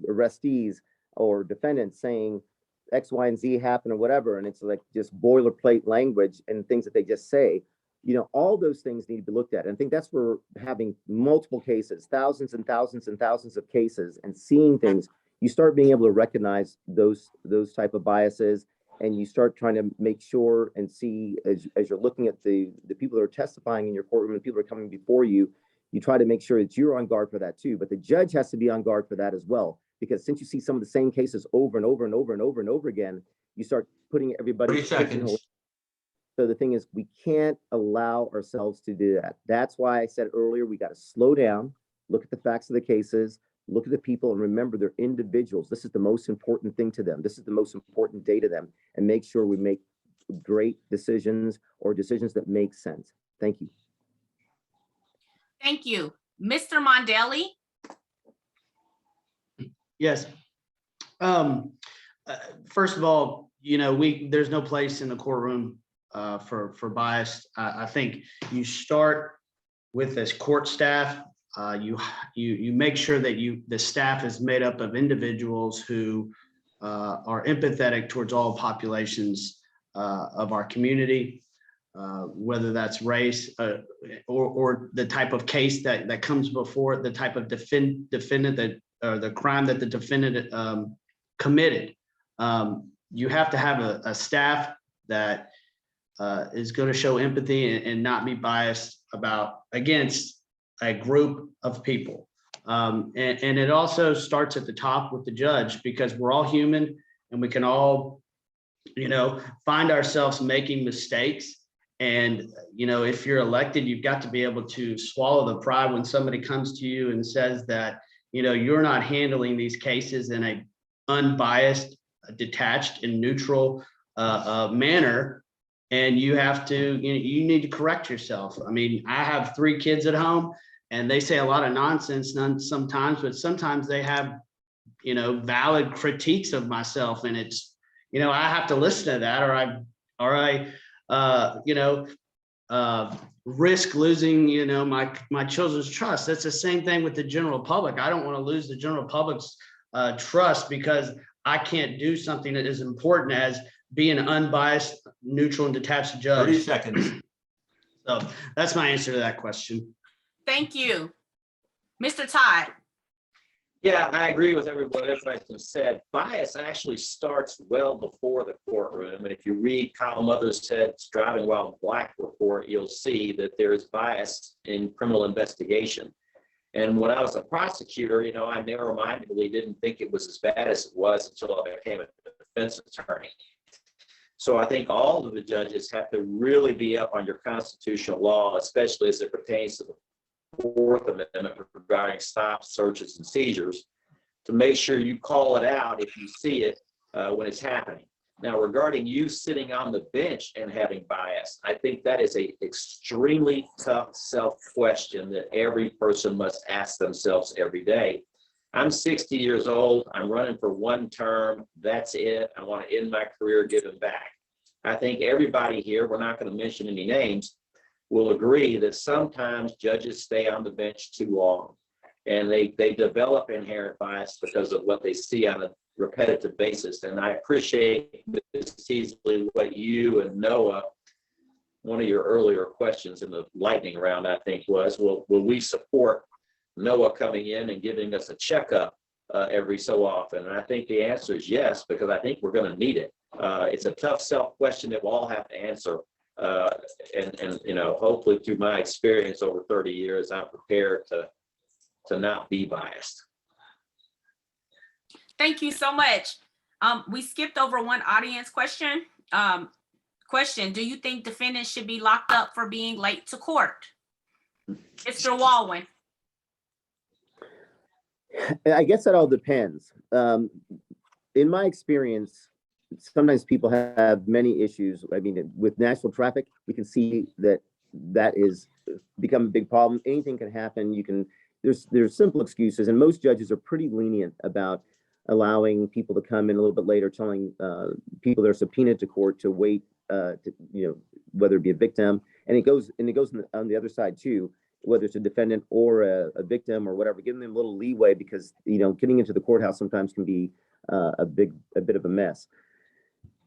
arrestees or defendants saying X, Y, and Z happened or whatever, and it's like just boilerplate language and things that they just say. All those things need to be looked at. And I think that's where having multiple cases, thousands and thousands and thousands of cases, and seeing things, you start being able to recognize those type of biases, and you start trying to make sure and see as you're looking at the people that are testifying in your courtroom and people that are coming before you, you try to make sure that you're on guard for that too. But the judge has to be on guard for that as well, because since you see some of the same cases over and over and over and over and over again, you start putting everybody. 30 seconds. So the thing is, we can't allow ourselves to do that. That's why I said earlier, we got to slow down, look at the facts of the cases, look at the people, and remember they're individuals. This is the most important thing to them. This is the most important day to them, and make sure we make great decisions or decisions that make sense. Thank you. Thank you. Mr. Mondelli? Yes. First of all, there's no place in the courtroom for bias. I think you start with this court staff. You make sure that the staff is made up of individuals who are empathetic towards all populations of our community, whether that's race or the type of case that comes before, the type of defendant that the crime that the defendant committed. You have to have a staff that is going to show empathy and not be biased against a group of people. And it also starts at the top with the judge, because we're all human and we can all, find ourselves making mistakes. And, if you're elected, you've got to be able to swallow the pride when somebody comes to you and says that, you're not handling these cases in a unbiased, detached, and neutral manner. And you have to, you need to correct yourself. I mean, I have 3 kids at home, and they say a lot of nonsense sometimes, but sometimes they have, valid critiques of myself. And it's, I have to listen to that, or I risk losing, my children's trust. That's the same thing with the general public. I don't want to lose the general public's trust because I can't do something that is important as being an unbiased, neutral, and detached judge. 30 seconds. So that's my answer to that question. Thank you. Mr. Todd? Yeah, I agree with everybody just said. Bias actually starts well before the courtroom. And if you read Kyle Mothershead's Driving While Black report, you'll see that there is bias in criminal investigation. And when I was a prosecutor, I narrow-mindedly didn't think it was as bad as it was until I became a defense attorney. So I think all of the judges have to really be up on your constitutional law, especially as it pertains to the Fourth Amendment regarding stops, searches, and seizures, to make sure you call it out if you see it when it's happening. Now, regarding you sitting on the bench and having bias, I think that is an extremely tough self-question that every person must ask themselves every day. I'm 60 years old. I'm running for 1 term. That's it. I want to end my career giving back. I think everybody here, we're not going to mention any names, will agree that sometimes judges stay on the bench too long, and they develop inherent bias because of what they see on a repetitive basis. And I appreciate this easily what you and Noah, one of your earlier questions in the lightning round, I think was, will we support Noah coming in and giving us a checkup every so often? And I think the answer is yes, because I think we're going to need it. It's a tough self-question that we'll all have to answer. And hopefully through my experience over 30 years, I'm prepared to not be biased. Thank you so much. We skipped over one audience question. Do you think defendants should be locked up for being late to court? Mr. Walwyn? I guess that all depends. In my experience, sometimes people have many issues. I mean, with national traffic, we can see that that is become a big problem. Anything can happen. There's simple excuses, and most judges are pretty lenient about allowing people to come in a little bit later, telling people that are subpoenaed to court to wait, whether it be a victim, and it goes on the other side too, whether it's a defendant or a victim or whatever, giving them a little leeway, because getting into the courthouse sometimes can be a bit of a mess.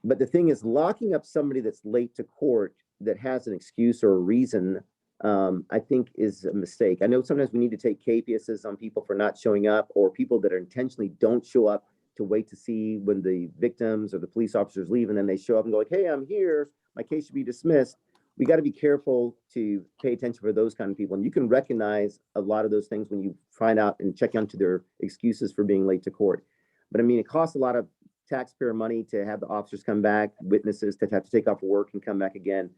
But the thing is, locking up somebody that's late to court that has an excuse or a reason, I think is a mistake. I know sometimes we need to take capiases on people for not showing up, or people that are intentionally don't show up to wait to see when the victims or the police officers leave, and then they show up and go like, hey, I'm here, my case should be dismissed. We got to be careful to pay attention for those kind of people. And you can recognize a lot of those things when you find out and check onto their excuses for being late to court. But I mean, it costs a lot of taxpayer money to have the officers come back, witnesses that have to take off work and come back again.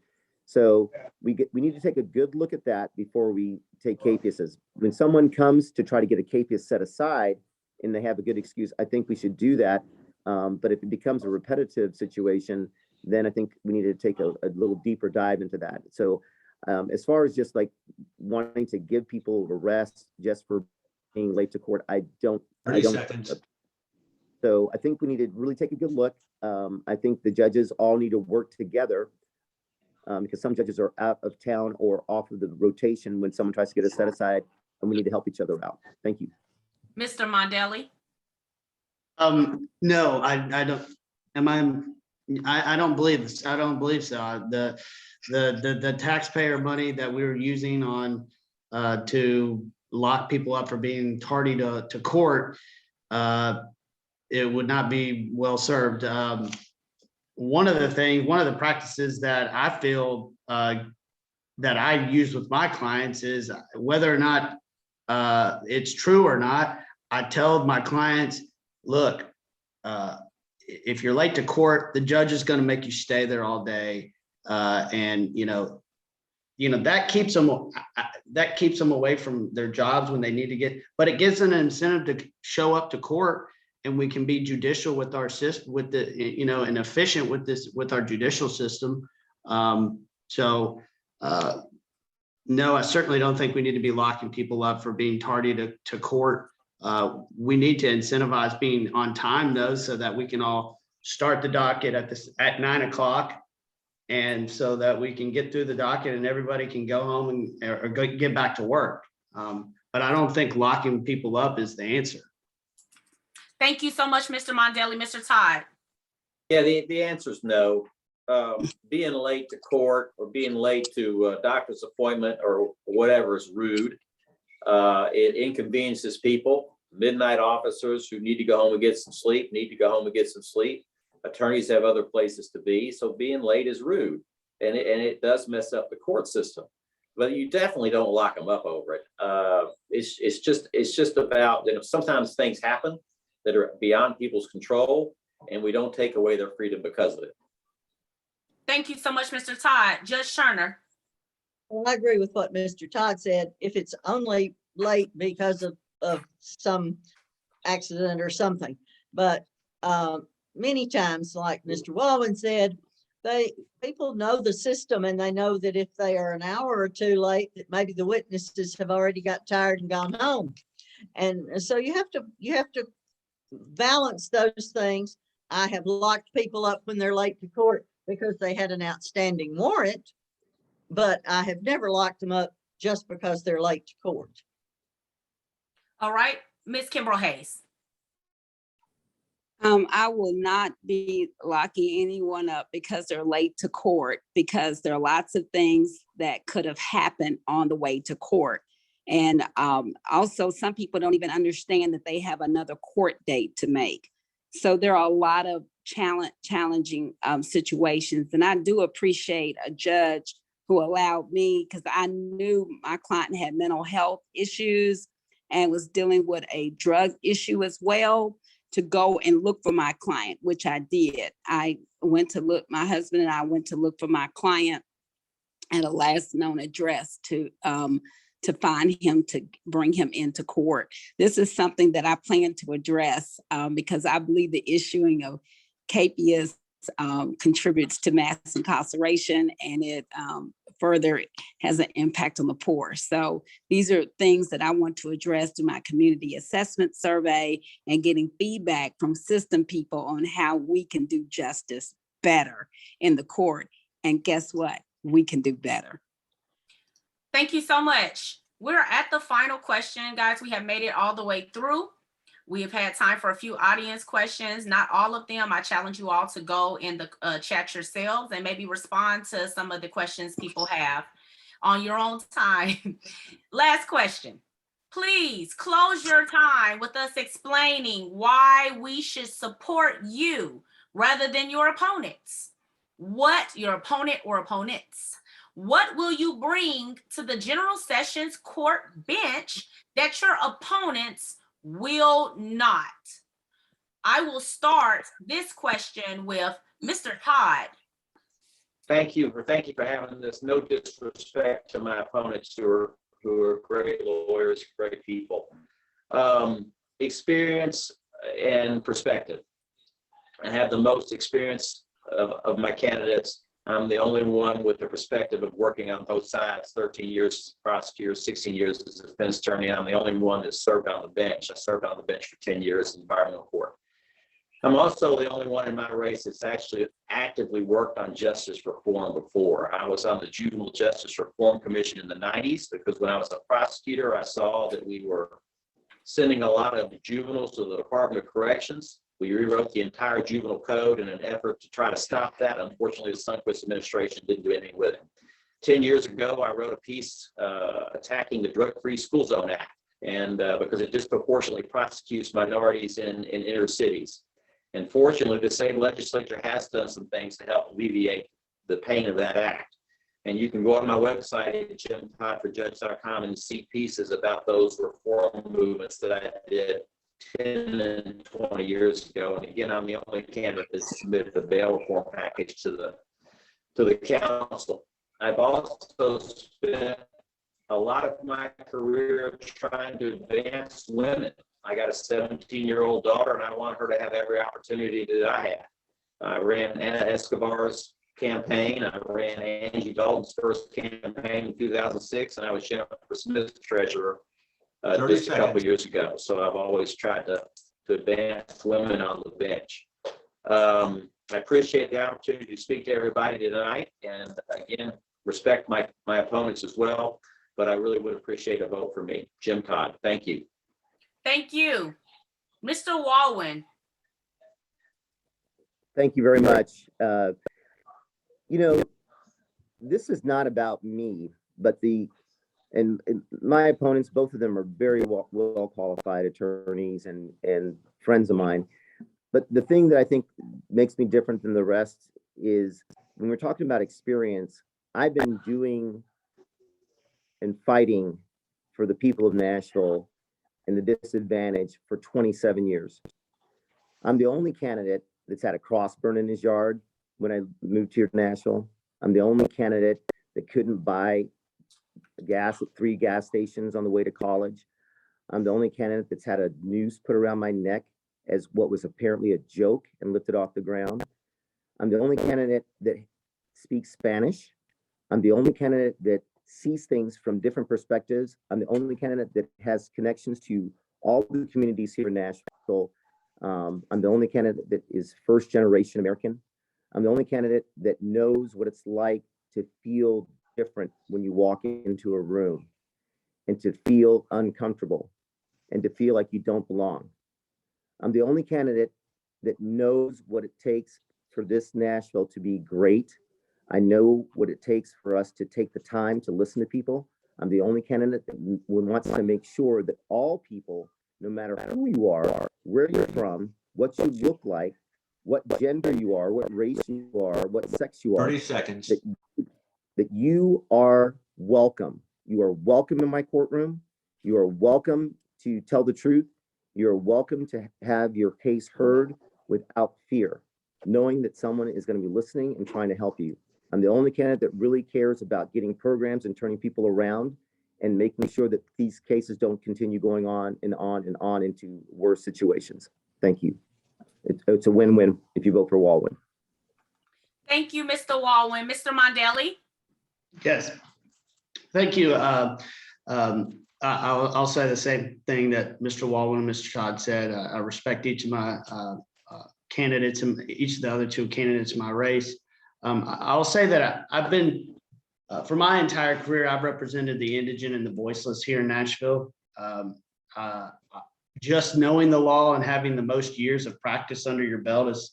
So we need to take a good look at that before we take capiases. When someone comes to try to get a capias set aside and they have a good excuse, I think we should do that. But if it becomes a repetitive situation, then I think we need to take a little deeper dive into that. So as far as just like wanting to give people a rest just for being late to court, I don't. 30 seconds. So I think we need to really take a good look. I think the judges all need to work together, because some judges are out of town or off of the rotation when someone tries to get a set aside, and we need to help each other out. Thank you. Mr. Mondelli? No, I don't. I don't believe this. I don't believe so. The taxpayer money that we were using on to lock people up for being tardy to court, it would not be well served. One of the practices that I feel that I use with my clients is whether or not it's true or not. I tell my clients, look, if you're late to court, the judge is going to make you stay there all day, and that keeps them away from their jobs when they need to get. But it gives them an incentive to show up to court, and we can be judicial with our system, and efficient with our judicial system. No, I certainly don't think we need to be locking people up for being tardy to court. We need to incentivize being on time, though, so that we can all start the docket at 9 o'clock, and so that we can get through the docket and everybody can go home or get back to work. But I don't think locking people up is the answer. Thank you so much, Mr. Mondelli. Mr. Todd? Yeah, the answer is no. Being late to court or being late to a doctor's appointment or whatever is rude. It inconveniences people. Midnight officers who need to go home and get some sleep need to go home and get some sleep. Attorneys have other places to be, so being late is rude, and it does mess up the court system. But you definitely don't lock them up over it. It's just about, sometimes things happen that are beyond people's control, and we don't take away their freedom because of it. Thank you so much, Mr. Todd. Judge Scherner? Well, I agree with what Mr. Todd said. If it's only late because of some accident or something, but many times, like Mr. Walwyn said, people know the system, and they know that if they are an hour or two late, that maybe the witnesses have already got tired and gone home. And so you have to balance those things. I have locked people up when they're late to court because they had an outstanding warrant, but I have never locked them up just because they're late to court. All right, Ms. Kimbrough Hayes. I will not be locking anyone up because they're late to court, because there are lots of things that could have happened on the way to court. And also, some people don't even understand that they have another court date to make. So there are a lot of challenging situations. And I do appreciate a judge who allowed me, because I knew my client had mental health issues and was dealing with a drug issue as well, to go and look for my client, which I did. My husband and I went to look for my client at a last known address to find him, to bring him into court. This is something that I plan to address because I believe the issuing of capias contributes to mass incarceration, and it further has an impact on the poor. So these are things that I want to address through my community assessment survey and getting feedback from system people on how we can do justice better in the court. And guess what? We can do better. Thank you so much. We're at the final question, guys. We have made it all the way through. We have had time for a few audience questions, not all of them. I challenge you all to go in the chat yourselves and maybe respond to some of the questions people have on your own time. Last question. Please close your time with us explaining why we should support you rather than your opponents. What your opponent or opponents. What will you bring to the General Sessions Court bench that your opponents will not? I will start this question with Mr. Todd. Thank you for having this. No disrespect to my opponents who are great lawyers, great people. Experience and perspective. I have the most experience of my candidates. I'm the only one with the perspective of working on both sides, 13 years as a prosecutor, 16 years as a defense attorney. I'm the only one that served on the bench. I served on the bench for 10 years in environmental court. I'm also the only one in my race that's actually actively worked on justice reform before. I was on the Juvenile Justice Reform Commission in the 90s because when I was a prosecutor, I saw that we were sending a lot of juveniles to the Department of Corrections. We rewrote the entire juvenile code in an effort to try to stop that. Unfortunately, the Sundquist administration didn't do anything with it. 10 years ago, I wrote a piece attacking the Drug-Free School Zone Act, and because it disproportionately prosecutes minorities in inner cities. And fortunately, the same legislature has done some things to help alleviate the pain of that act. And you can go on my website at jimtoddforjudge.com and see pieces about those reform movements that I did 10 and 20 years ago. And again, I'm the only candidate that submitted the bail reform package to the council. I've also spent a lot of my career trying to advance women. I got a 17-year-old daughter, and I want her to have every opportunity that I have. I ran Anna Escobar's campaign. I ran Angie Dalton's first campaign in 2006, and I was Jennifer Smith's treasurer just a couple of years ago. So I've always tried to advance women on the bench. I appreciate the opportunity to speak to everybody tonight, and again, respect my opponents as well, but I really would appreciate a vote for me. Jim Todd, thank you. Thank you. Mr. Walwyn. Thank you very much. You know, this is not about me, but and my opponents, both of them are very well qualified attorneys and friends of mine. But the thing that I think makes me different than the rest is when we're talking about experience, I've been doing and fighting for the people of Nashville and the disadvantaged for 27 years. I'm the only candidate that's had a cross burn in his yard when I moved here to Nashville. I'm the only candidate that couldn't buy gas at 3 gas stations on the way to college. I'm the only candidate that's had a noose put around my neck as what was apparently a joke and lifted off the ground. I'm the only candidate that speaks Spanish. I'm the only candidate that sees things from different perspectives. I'm the only candidate that has connections to all the communities here in Nashville. I'm the only candidate that is first generation American. I'm the only candidate that knows what it's like to feel different when you walk into a room and to feel uncomfortable and to feel like you don't belong. I'm the only candidate that knows what it takes for this Nashville to be great. I know what it takes for us to take the time to listen to people. I'm the only candidate that wants to make sure that all people, no matter who you are, where you're from, what you look like, what gender you are, what race you are, what sex you are, 30 seconds. That you are welcome. You are welcome in my courtroom. You are welcome to tell the truth. You are welcome to have your case heard without fear, knowing that someone is going to be listening and trying to help you. I'm the only candidate that really cares about getting programs and turning people around and making sure that these cases don't continue going on and on and on into worse situations. Thank you. It's a win-win if you vote for Walwyn. Thank you, Mr. Walwyn. Mr. Mondelli. Yes, thank you. I'll say the same thing that Mr. Walwyn and Mr. Todd said. I respect each of my candidates and each of the other two candidates in my race. I'll say that I've been, for my entire career, I've represented the indigent and the voiceless here in Nashville. Just knowing the law and having the most years of practice under your belt is,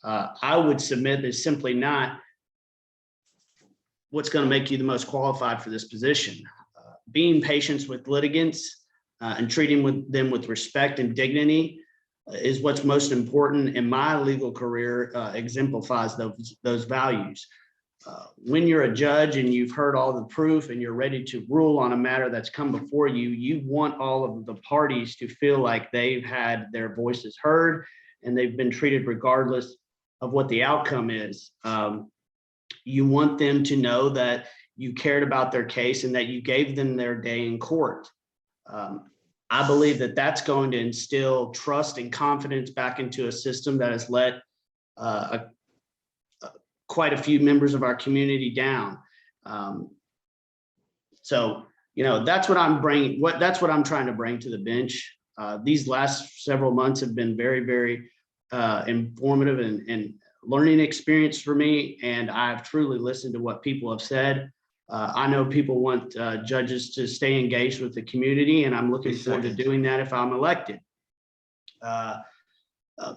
I would submit, is simply not what's going to make you the most qualified for this position. Being patient with litigants and treating them with respect and dignity is what's most important, in my legal career exemplifies those values. When you're a judge and you've heard all the proof and you're ready to rule on a matter that's come before you, you want all of the parties to feel like they've had their voices heard and they've been treated regardless of what the outcome is. You want them to know that you cared about their case and that you gave them their day in court. I believe that that's going to instill trust and confidence back into a system that has let quite a few members of our community down. So, you know, that's what I'm bringing. That's what I'm trying to bring to the bench. These last several months have been very, very informative and learning experience for me, and I've truly listened to what people have said. I know people want judges to stay engaged with the community, and I'm looking forward to doing that if I'm elected.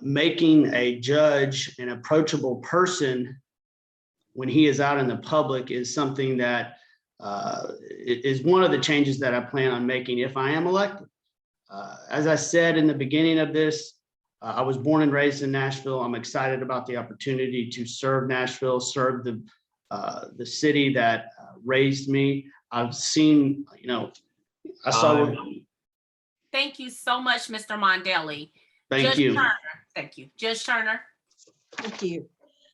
Making a judge an approachable person when he is out in the public is something that is one of the changes that I plan on making if I am elected. As I said in the beginning of this, I was born and raised in Nashville. I'm excited about the opportunity to serve Nashville, serve the city that raised me. I've seen, you know, I saw. Thank you so much, Mr. Mondelli. Thank Judge you. Turner. Thank you. Judge Turner. Thank you.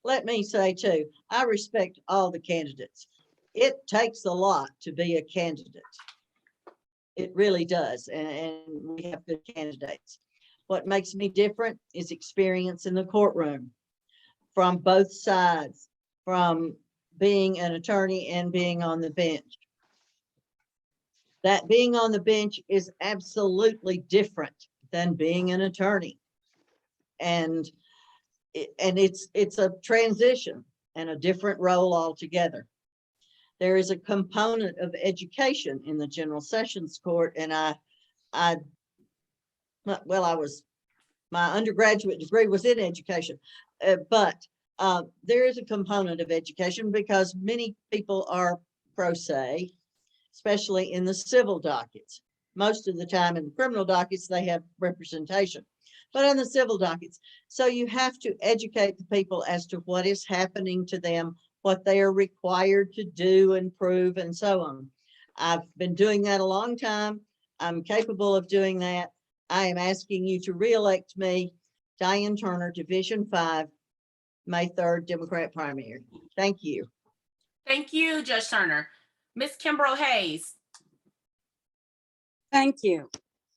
Let me say too, I respect all the candidates. It takes a lot to be a candidate. It really does, and we have good candidates. What makes me different is experience in the courtroom from both sides, from being an attorney and being on the bench. That being on the bench is absolutely different than being an attorney. And it's a transition and a different role altogether. There is a component of education in the General Sessions Court, and my undergraduate degree was in education, but there is a component of education because many people are pro se, especially in the civil dockets. Most of the time in the criminal dockets, they have representation, but in the civil dockets. So you have to educate the people as to what is happening to them, what they are required to do and prove, and so on. I've been doing that a long time. I'm capable of doing that. I am asking you to re-elect me, Diane Turner, Division 5, May 3rd, Democrat primary. Thank you. Thank you, Judge Turner. Ms. Kimbrough Hayes. Thank you.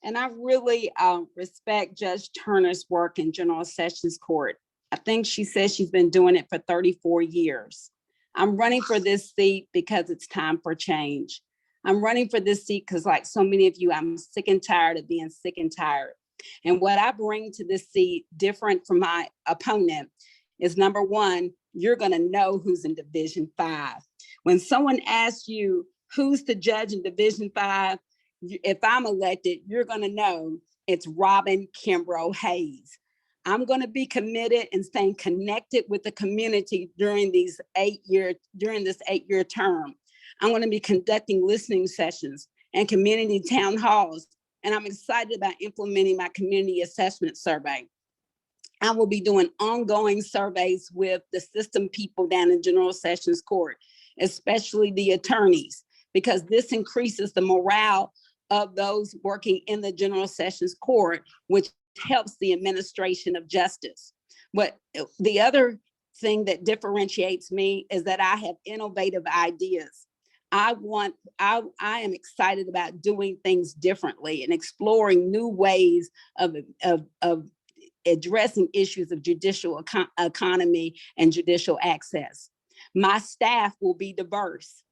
And I really respect Judge Turner's work in General Sessions Court. I think she says she's been doing it for 34 years. I'm running for this seat because it's time for change. I'm running for this seat because, like so many of you, I'm sick and tired of being sick and tired. And what I bring to this seat, different from my opponent, is number one, you're going to know who's in Division 5. When someone asks you who's the judge in Division 5, if I'm elected, you're going to know it's Robin Kimbrough Hayes. I'm going to be committed and staying connected with the community during this 8-year term. I'm going to be conducting listening sessions and community town halls, and I'm excited about implementing my community assessment survey. I will be doing ongoing surveys with the system people down in General Sessions Court, especially the attorneys, because this increases the morale of those working in the General Sessions Court, which helps the administration of justice. But the other thing that differentiates me is that I have innovative ideas. I am excited about doing things differently and exploring new ways of addressing issues of judicial economy and judicial access. My staff will be diverse.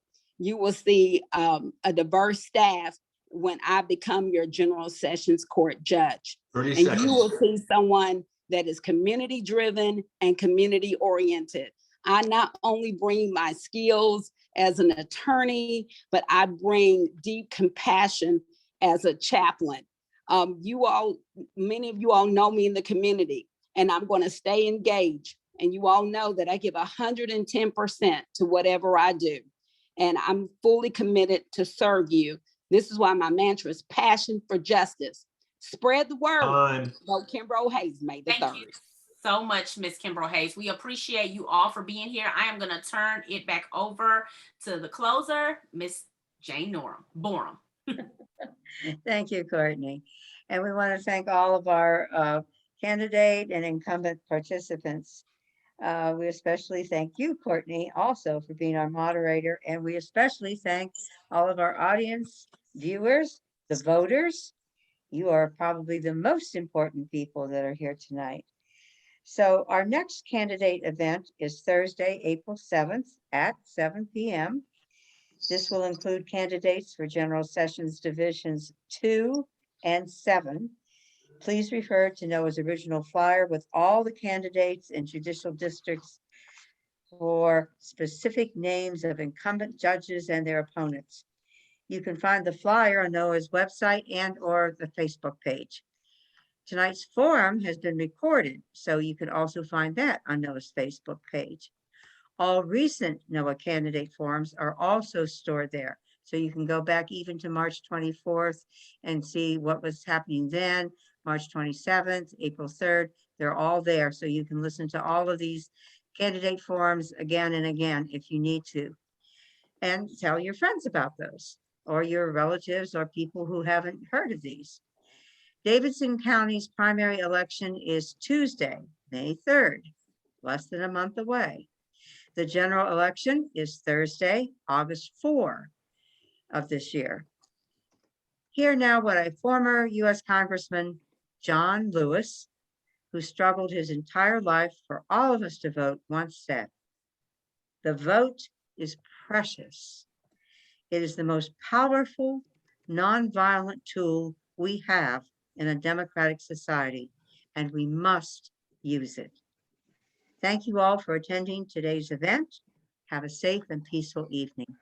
you will see a diverse staff when I become your General Sessions Court judge. 30 And seconds. you will see someone that is community driven and community oriented. I not only bring my skills as an attorney, but I bring deep compassion as a chaplain. Many of you all know me in the community, and I'm going to stay engaged. And you all know that I give 110% to whatever I do. And I'm fully committed to serve you. This is why my mantra is passion for justice. Spread the word. Vote Kimbrough Hayes May the 3rd. Thank you so much, Ms. Kimbrough Hayes. We appreciate you all for being here. I am going to turn it back over to the closer, Ms. Jane Borum. Thank you, Courtney. And we want to thank all of our candidate and incumbent participants. We especially thank you, Courtney, also for being our moderator. And we especially thank all of our audience, viewers, the voters. You are probably the most important people that are here tonight. So our next candidate event is Thursday, April 7th at 7 p.m. This will include candidates for General Sessions Divisions 2 and 7. Please refer to Noah's original flyer with all the candidates and judicial districts for specific names of incumbent judges and their opponents. You can find the flyer on Noah's website and or the Facebook page. Tonight's forum has been recorded, so you can also find that on Noah's Facebook page. All recent Noah candidate forums are also stored there. So you can go back even to March 24th and see what was happening then, March 27th, April 3rd. They're all there. So you can listen to all of these candidate forums again and again if you need to. And tell your friends about those, or your relatives or people who haven't heard of these. Davidson County's primary election is Tuesday, May 3rd, less than a month away. The general election is Thursday, August 4 of this year. Hear now what a former U.S. Congressman, John Lewis, who struggled his entire life for all of us to vote, once said, "The vote is precious. It is the most powerful, nonviolent tool we have in a democratic society, and we must use it." Thank you all for attending today's event. Have a safe and peaceful evening.